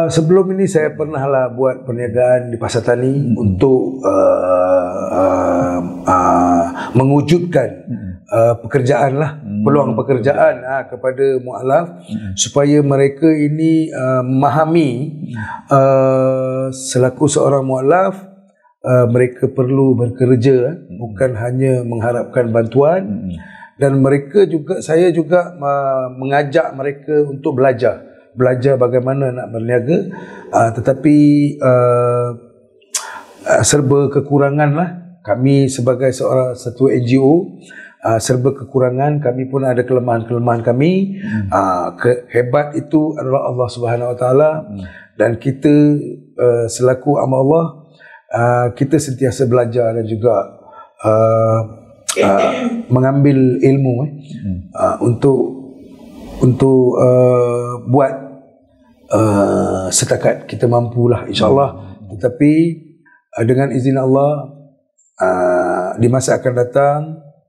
Sebelum ini saya pernahlah buat perniagaan di Pasar Tani untuk mewujudkan pekerjaan lah, peluang pekerjaan kepada mualaf supaya mereka ini memahami selaku seorang mualaf mereka perlu bekerja, bukan hanya mengharapkan bantuan. Dan mereka juga, saya juga mengajak mereka untuk belajar bagaimana nak berniaga, tetapi serba kekurangan lah. Kami sebagai satu NGO serba kekurangan, kami pun ada kelemahan-kelemahan kami. Hebat itu adalah Allah Subhanahu Wa Taala, dan kita selaku hamba Allah, kita sentiasa belajar dan juga mengambil ilmu untuk buat setakat kita mampulah insya-Allah. Tetapi dengan izin Allah, di masa akan datang,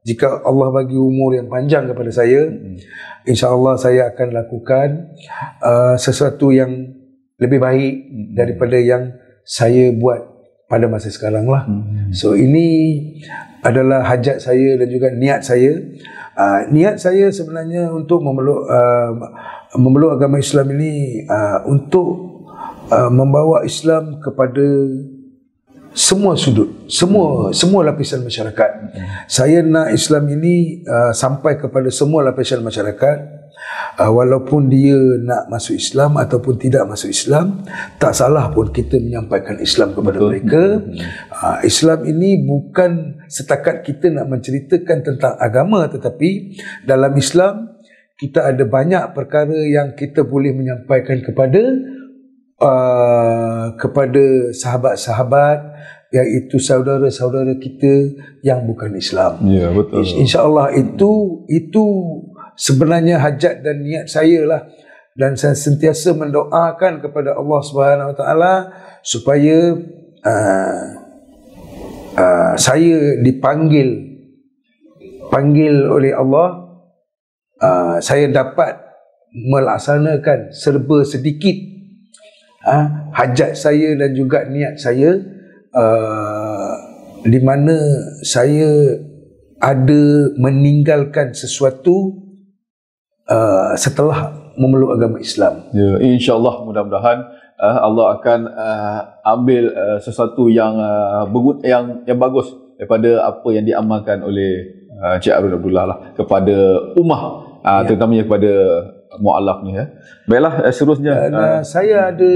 jika Allah bagi umur yang panjang kepada saya, insya-Allah saya akan lakukan sesuatu yang lebih baik daripada yang saya buat pada masa sekarang lah. So ini adalah hajat saya dan juga niat saya. Niat saya sebenarnya untuk memeluk agama Islam ini, untuk membawa Islam kepada semua sudut, semua lapisan masyarakat. Saya nak Islam ini sampai kepada semua lapisan masyarakat, walaupun dia nak masuk Islam ataupun tidak masuk Islam, tak salah pun kita menyampaikan Islam kepada mereka. Islam ini bukan setakat kita nak menceritakan tentang agama, tetapi dalam Islam kita ada banyak perkara yang kita boleh menyampaikan kepada sahabat-sahabat, iaitu saudara-saudara kita yang bukan Islam. Ya, betul. InsyaAllah itu sebenarnya hajat dan niat saya lah. Dan saya sentiasa mendoakan kepada Allah Subhanahu Wa Taala supaya saya dipanggil oleh Allah, saya dapat melaksanakan serba sedikit hajat saya dan juga niat saya, di mana saya ada meninggalkan sesuatu setelah memeluk agama Islam. Ya, insya-Allah mudah-mudahan Allah akan ambil sesuatu yang bagus daripada apa yang diamalkan oleh Cik Harun Abdullah lah kepada ummah, terutamanya kepada mualaf ni ya. Baiklah, seterusnya saya ada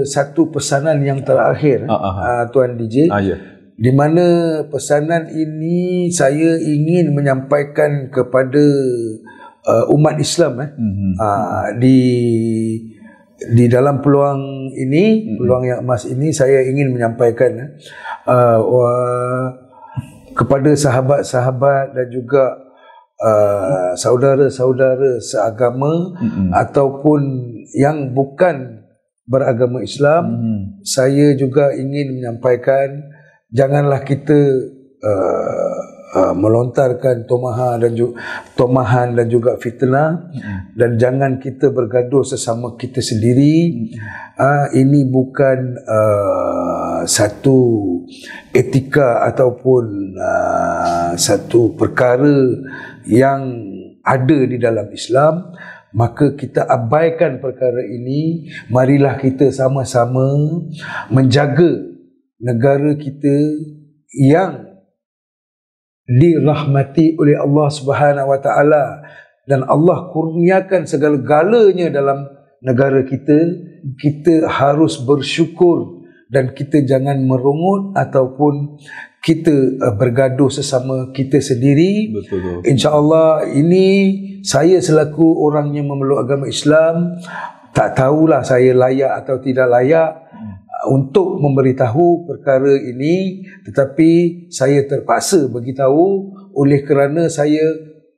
satu pesanan yang terakhir, Tuan DJ. Ya. Di mana pesanan ini saya ingin menyampaikan kepada umat Islam di dalam peluang ini, peluang yang emas ini, saya ingin menyampaikan kepada sahabat-sahabat dan juga saudara-saudara seagama ataupun yang bukan beragama Islam. Saya juga ingin menyampaikan, janganlah kita melontarkan tomahan dan juga fitnah, dan jangan kita bergaduh sesama kita sendiri. Ini bukan satu etika ataupun satu perkara yang ada di dalam Islam. Maka kita abaikan perkara ini. Marilah kita sama-sama menjaga negara kita yang dirahmati oleh Allah Subhanahu Wa Taala, dan Allah kurniakan segala-galanya dalam negara kita. Kita harus bersyukur dan kita jangan merungut ataupun kita bergaduh sesama kita sendiri. Betul. InsyaAllah ini saya selaku orang yang memeluk agama Islam, tak tahulah saya layak atau tidak layak untuk memberitahu perkara ini, tetapi saya terpaksa beritahu oleh kerana saya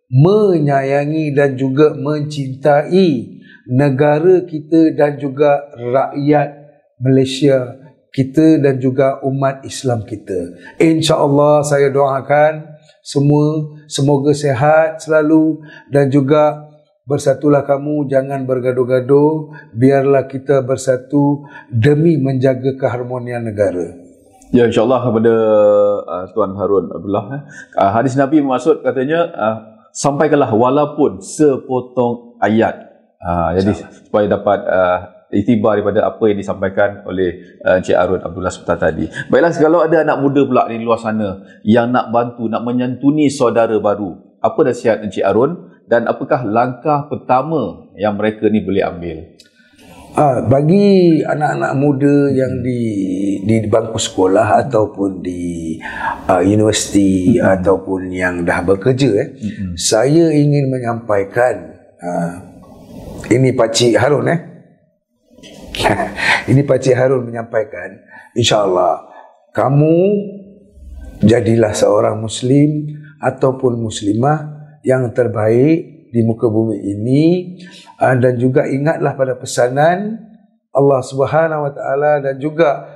menyayangi dan juga mencintai negara kita dan juga rakyat Malaysia kita dan juga umat Islam kita. InsyaAllah saya doakan semua semoga sihat selalu dan juga bersatulah kamu, jangan bergaduh-gaduh, biarlah kita bersatu demi menjaga keharmonian negara. Ya, insyaAllah kepada Tuan Harun Abdullah. Hadis Nabi maksud katanya, sampaikanlah walaupun sepotong ayat. Jadi supaya dapat iktibar daripada apa yang disampaikan oleh Encik Harun Abdullah sebentar tadi. Baiklah, kalau ada anak muda pula di luar sana yang nak bantu, nak menyantuni saudara baru, apa nasihat Encik Harun? Dan apakah langkah pertama yang mereka ni boleh ambil? Bagi anak-anak muda yang di bangku sekolah ataupun di universiti ataupun yang dah bekerja, saya ingin menyampaikan, ini Pakcik Harun ini Pakcik Harun menyampaikan, insya-Allah kamu jadilah seorang Muslim ataupun Muslimah yang terbaik di muka bumi ini, dan juga ingatlah pada pesanan Allah Subhanahu Wa Taala dan juga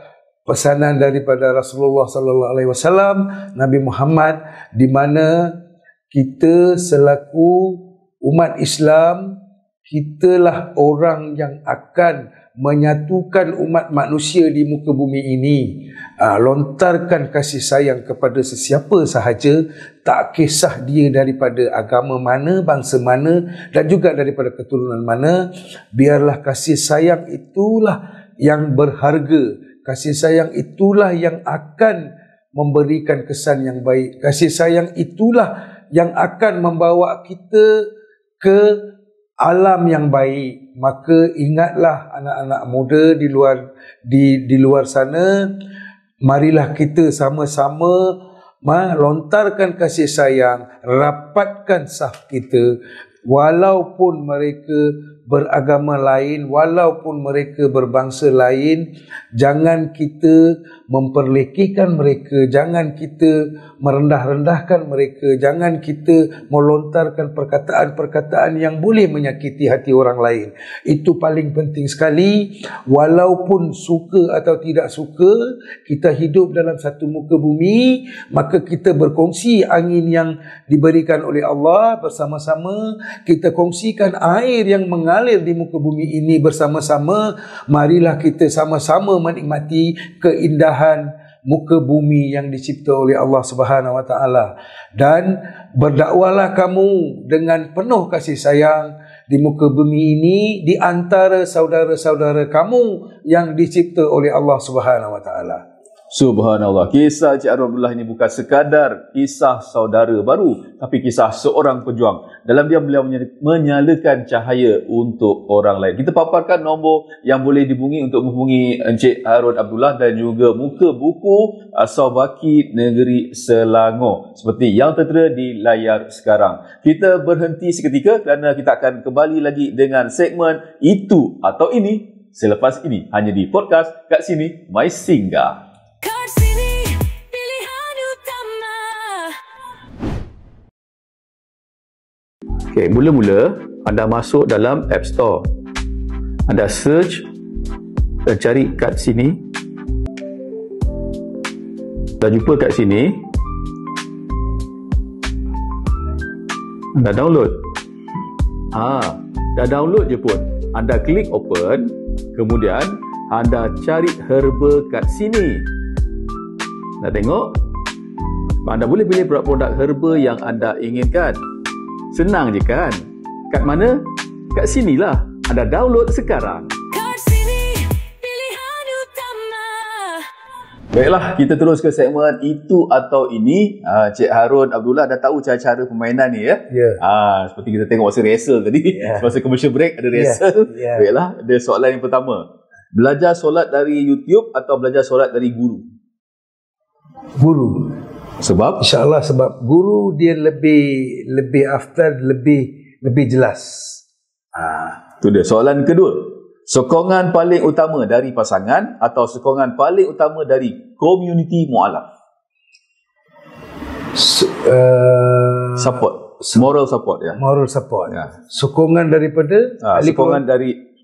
pesanan daripada Rasulullah Sallallahu Alaihi Wasallam, Nabi Muhammad, di mana kita selaku umat Islam, kitalah orang yang akan menyatukan umat manusia di muka bumi ini. Lontarkan kasih sayang kepada sesiapa sahaja, tak kisah dia daripada agama mana, bangsa mana dan juga daripada keturunan mana. Biarlah kasih sayang itulah yang berharga, kasih sayang itulah yang akan memberikan kesan yang baik, kasih sayang itulah yang akan membawa kita ke alam yang baik. Maka ingatlah anak-anak muda di luar sana, marilah kita sama-sama lontarkan kasih sayang, rapatkan saf kita, walaupun mereka beragama lain, walaupun mereka berbangsa lain. Jangan kita memperlekikan mereka, jangan kita merendah-rendahkan mereka, jangan kita melontarkan perkataan-perkataan yang boleh menyakiti hati orang lain. Itu paling penting sekali. Walaupun suka atau tidak suka, kita hidup dalam satu muka bumi, maka kita berkongsi angin yang diberikan oleh Allah bersama-sama, kita kongsikan air yang mengalir di muka bumi ini bersama-sama. Marilah kita sama-sama menikmati keindahan muka bumi yang dicipta oleh Allah Subhanahu Wa Taala, dan berdakwalah kamu dengan penuh kasih sayang di muka bumi ini di antara saudara-saudara kamu yang dicipta oleh Allah Subhanahu Wa Taala. Subhanallah, kisah Encik Harun Abdullah ini bukan sekadar kisah saudara baru, tapi kisah seorang pejuang. Dalam dia beliau menyalakan cahaya untuk orang lain. Kita paparkan nombor yang boleh dihubungi untuk menghubungi Encik Harun Abdullah dan juga muka buku Saubaki Negeri Selangor seperti yang tertera di layar sekarang. Kita berhenti seketika kerana kita akan kembali lagi dengan segmen Itu atau Ini selepas ini, hanya di podcast Kat Sini My Singgah. Okay, mula-mula anda masuk dalam App Store. Anda search dan cari Kat Sini. Dah jumpa Kat Sini, anda download. Dah download je pun, anda klik open, kemudian anda cari herba Kat Sini. Dah tengok? Anda boleh pilih produk-produk herba yang anda inginkan. Senang je kan? Kat mana? Kat sinilah. Anda download sekarang. Kat Sini, pilihan utama. Baiklah, kita terus ke segmen Itu atau Ini. Cik Harun Abdullah dah tahu cara-cara permainan ni ya? Ya. Seperti kita tengok masa rehearsal tadi. Masa commercial break ada rehearsal. Baiklah, ada soalan yang pertama. Belajar solat dari YouTube atau belajar solat dari guru? Guru. Sebab? InsyaAllah sebab guru dia lebih afdal, lebih jelas. Itu dia. Soalan kedua. Sokongan paling utama dari pasangan atau sokongan paling utama dari komuniti mualaf? Support. Moral support ya. Moral support. Ya. Sokongan daripada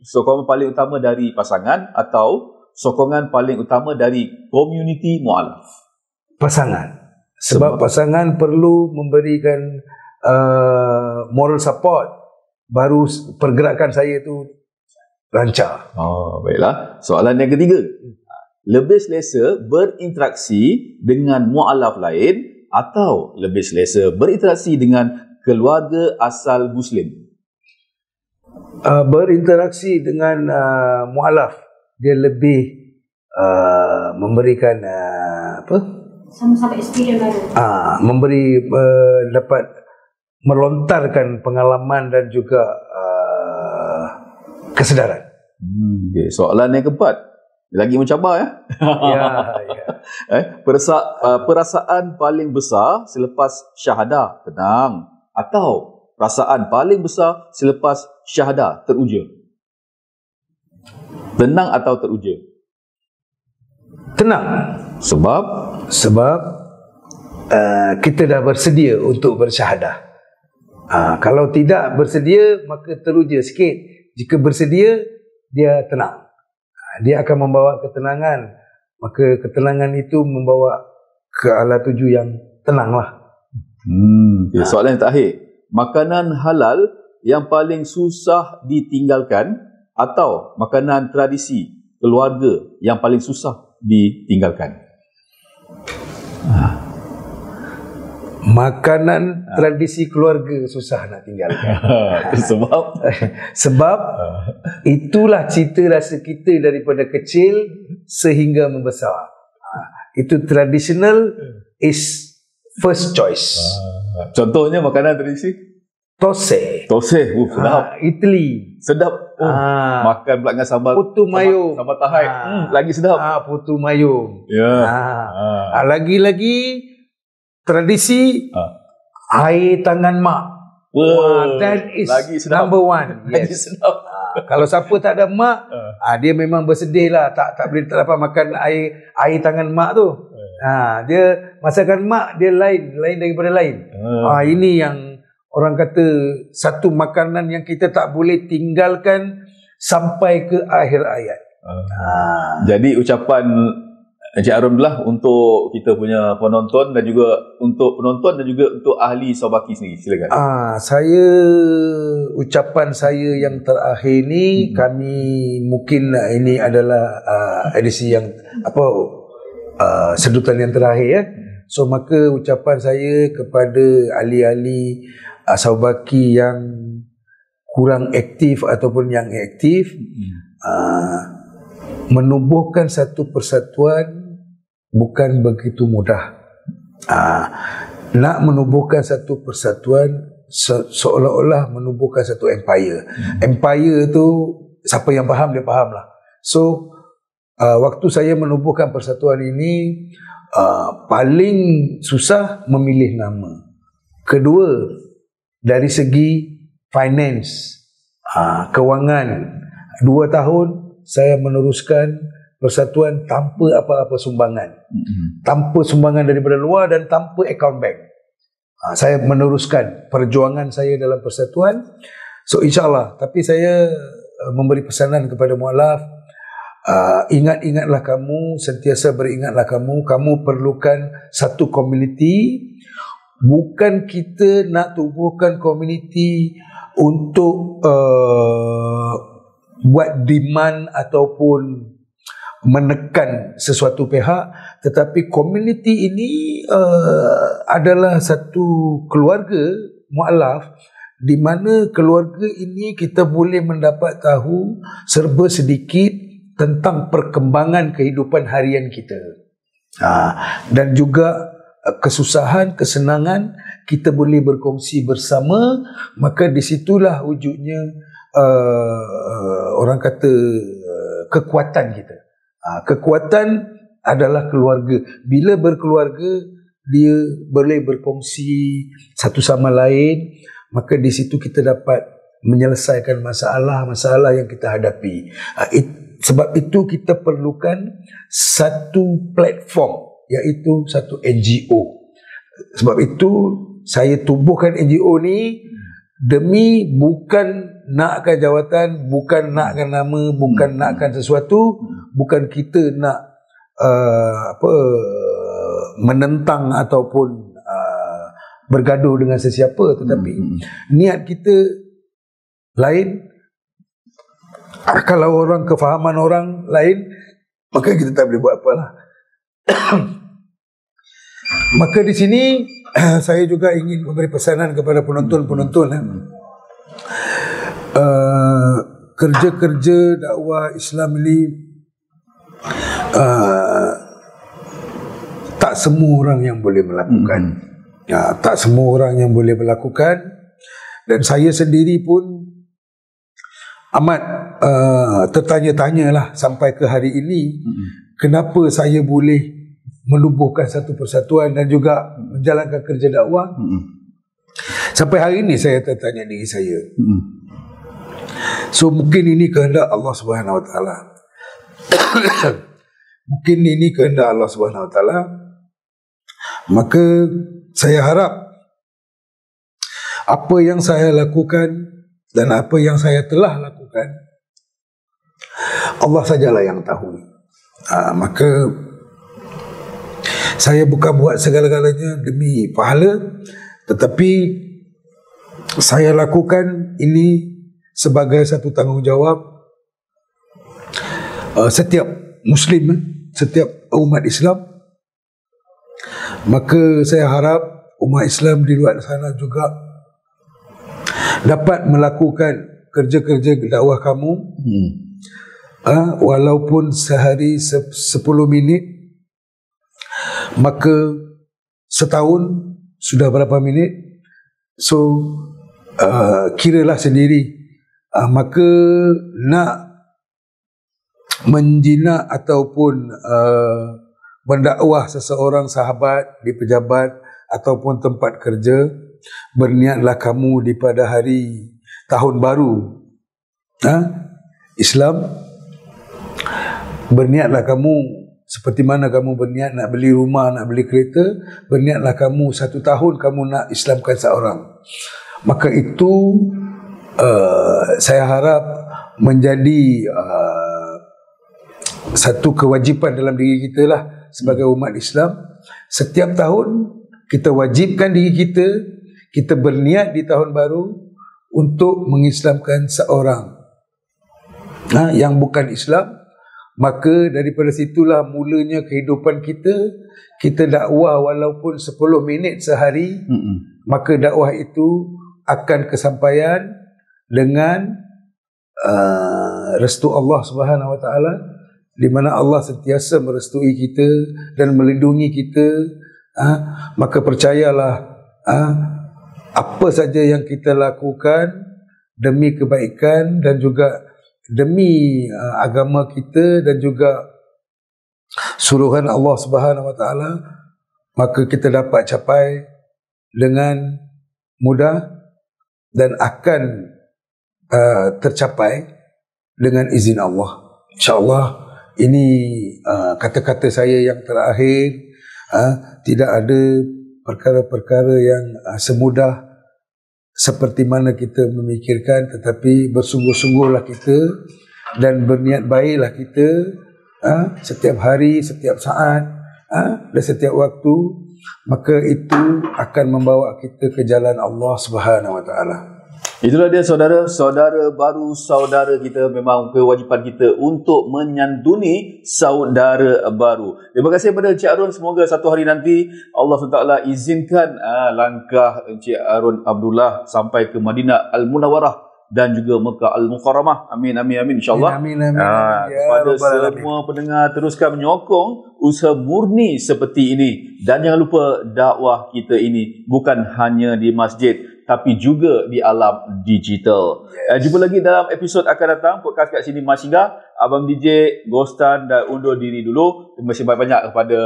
sokongan paling utama dari pasangan atau sokongan paling utama dari komuniti mualaf? Pasangan. Sebab pasangan perlu memberikan moral support, baru pergerakan saya itu lancar. Oh, baiklah. Soalan yang ketiga. Lebih selesa berinteraksi dengan mualaf lain atau lebih selesa berinteraksi dengan keluarga asal Muslim? Berinteraksi dengan mualaf, dia lebih memberikan sama-sama experience baru. Dapat melontarkan pengalaman dan juga kesedaran. Okay. Soalan yang keempat. Lagi mencabar ya. Perasaan paling besar selepas syahadah tenang atau perasaan paling besar selepas syahadah teruja? Tenang atau teruja? Tenang. Sebab kita dah bersedia untuk bersyahadah. Kalau tidak bersedia, maka teruja sikit. Jika bersedia, dia tenang. Dia akan membawa ketenangan. Maka ketenangan itu membawa ke ala tuju yang tenanglah. Okay. Soalan yang terakhir. Makanan halal yang paling susah ditinggalkan atau makanan tradisi keluarga yang paling susah ditinggalkan? Makanan tradisi keluarga susah nak tinggalkan. Sebab itulah cita rasa kita daripada kecil sehingga membesar. Itu traditional is first choice. Contohnya makanan tradisi? Tosai. Sedap. Idli. Sedap. Makan pula dengan sambal putu mayung. Sambal tahai. Lagi sedap. Putu mayung. Ya. Lagi-lagi tradisi air tangan mak. That is number one. Yes. Kalau siapa tak ada mak, dia memang bersedih lah. Tak dapat makan air tangan mak tu. Dia masakan mak dia lain daripada lain. Ini yang orang kata satu makanan yang kita tak boleh tinggalkan sampai ke akhir hayat. Jadi ucapan Encik Harun lah untuk kita punya penonton dan juga untuk penonton dan juga untuk ahli Saubaki sendiri. Silakan. Ucapan saya yang terakhir ni, kami mungkin ini adalah edisi yang sedutan yang terakhir ya. So maka ucapan saya kepada ahli-ahli Saubaki yang kurang aktif ataupun yang aktif, menubuhkan satu persatuan bukan begitu mudah. Nak menubuhkan satu persatuan seolah-olah menubuhkan satu empire. Empire tu siapa yang faham dia faham lah. So waktu saya menubuhkan persatuan ini, paling susah memilih nama. Kedua, dari segi finance, kewangan, 2 tahun saya meneruskan persatuan tanpa apa-apa sumbangan. Tanpa sumbangan daripada luar dan tanpa account bank. Saya meneruskan perjuangan saya dalam persatuan. So insyaAllah. Tapi saya memberi pesanan kepada mualaf, ingat-ingatlah kamu, sentiasa beringatlah kamu perlukan satu komuniti. Bukan kita nak tubuhkan komuniti untuk buat demand ataupun menekan sesuatu pihak, tetapi komuniti ini adalah satu keluarga mualaf, di mana keluarga ini kita boleh mendapat tahu serba sedikit tentang perkembangan kehidupan harian kita, dan juga kesusahan, kesenangan kita boleh berkongsi bersama. Maka disitulah wujudnya orang kata kekuatan kita. Kekuatan adalah keluarga. Bila berkeluarga, dia boleh berkongsi satu sama lain. Maka di situ kita dapat menyelesaikan masalah-masalah yang kita hadapi. Sebab itu kita perlukan satu platform, iaitu satu NGO. Sebab itu saya tubuhkan NGO ni demi bukan nakkan jawatan, bukan nakkan nama, bukan nakkan sesuatu, bukan kita nak menentang ataupun bergaduh dengan sesiapa, tetapi niat kita lain. Kalau orang kefahaman orang lain, maka kita tak boleh buat apalah. Maka di sini saya juga ingin memberi pesanan kepada penonton-penonton. Kerja-kerja dakwah Islam ini tak semua orang yang boleh melakukan. Tak semua orang yang boleh melakukan. Dan saya sendiri pun amat tertanya-tanyalah sampai ke hari ini, kenapa saya boleh menubuhkan satu persatuan dan juga menjalankan kerja dakwah. Sampai hari ini saya tertanya diri saya. So mungkin ini kehendak Allah Subhanahu Wa Taala. Mungkin ini kehendak Allah Subhanahu Wa Taala. Maka saya harap apa yang saya lakukan dan apa yang saya telah lakukan, Allah sajalah yang tahu. Maka saya bukan buat segala-galanya demi pahala, tetapi saya lakukan ini sebagai satu tanggungjawab setiap Muslim, setiap umat Islam. Maka saya harap umat Islam di luar sana juga dapat melakukan kerja-kerja dakwah kamu, walaupun sehari 10 minit. Maka setahun sudah berapa minit? So kiralah sendiri. Maka nak menjinak ataupun mendakwah seseorang sahabat di pejabat ataupun tempat kerja, berniatlah kamu di pada hari tahun baru Islam. Berniatlah kamu seperti mana kamu berniat nak beli rumah, nak beli kereta, berniatlah kamu 1 tahun kamu nak Islamkan seorang. Maka itu saya harap menjadi satu kewajipan dalam diri kita lah sebagai umat Islam. Setiap tahun kita wajibkan diri kita, kita berniat di tahun baru untuk mengislamkan seorang yang bukan Islam. Maka daripada situlah mulanya kehidupan kita. Kita dakwah walaupun 10 minit sehari, maka dakwah itu akan kesampaian dengan restu Allah Subhanahu Wa Taala, di mana Allah sentiasa merestui kita dan melindungi kita. Maka percayalah, apa saja yang kita lakukan demi kebaikan dan juga demi agama kita dan juga suruhan Allah Subhanahu Wa Taala, maka kita dapat capai dengan mudah dan akan tercapai dengan izin Allah. InsyaAllah ini kata-kata saya yang terakhir. Tidak ada perkara-perkara yang semudah seperti mana kita memikirkan, tetapi bersungguh-sungguhlah kita dan berniat baiklah kita setiap hari, setiap saat dan setiap waktu. Maka itu akan membawa kita ke jalan Allah Subhanahu Wa Taala. Itulah dia saudara baru saudara kita. Memang kewajipan kita untuk menyantuni saudara baru. Terima kasih kepada Encik Arun. Semoga satu hari nanti Allah SWT izinkan langkah Encik Arun Abdullah sampai ke Madinah Al-Munawwarah dan juga Mekah Al-Mukarramah. Amin, amin, amin, InsyaAllah. Amin, amin, amin. Kepada semua pendengar, teruskan menyokong usaha murni seperti ini. Dan jangan lupa dakwah kita ini bukan hanya di masjid, tapi juga di alam digital. Jumpa lagi dalam episod akan datang. Podcast kat sini masih dah. Abang DJ Ghostan dah undur diri dulu. Terima kasih banyak-banyak kepada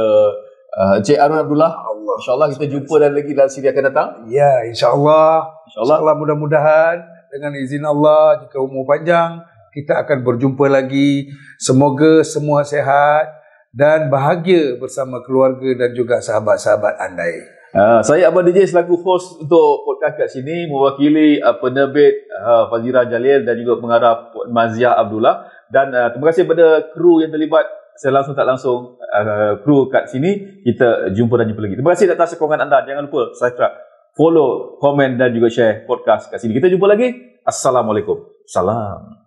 Encik Arun Abdullah. InsyaAllah kita jumpa dan lagi dalam siri akan datang. Ya, InsyaAllah mudah-mudahan dengan izin Allah, jika umur panjang, kita akan berjumpa lagi. Semoga semua sihat dan bahagia bersama keluarga dan juga sahabat-sahabat andai. Saya Abang DJ selaku host untuk podcast kat sini, mewakili penerbit Fazira Jalil dan juga pengarah Maziah Abdullah. Dan terima kasih kepada kru yang terlibat secara langsung tak langsung, kru kat sini. Kita jumpa lagi. Terima kasih atas sokongan anda. Jangan lupa subscribe, follow, komen dan juga share podcast kat sini. Kita jumpa lagi. Assalamualaikum. Salam.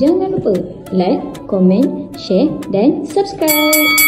Jangan lupa like, komen, share dan subscribe.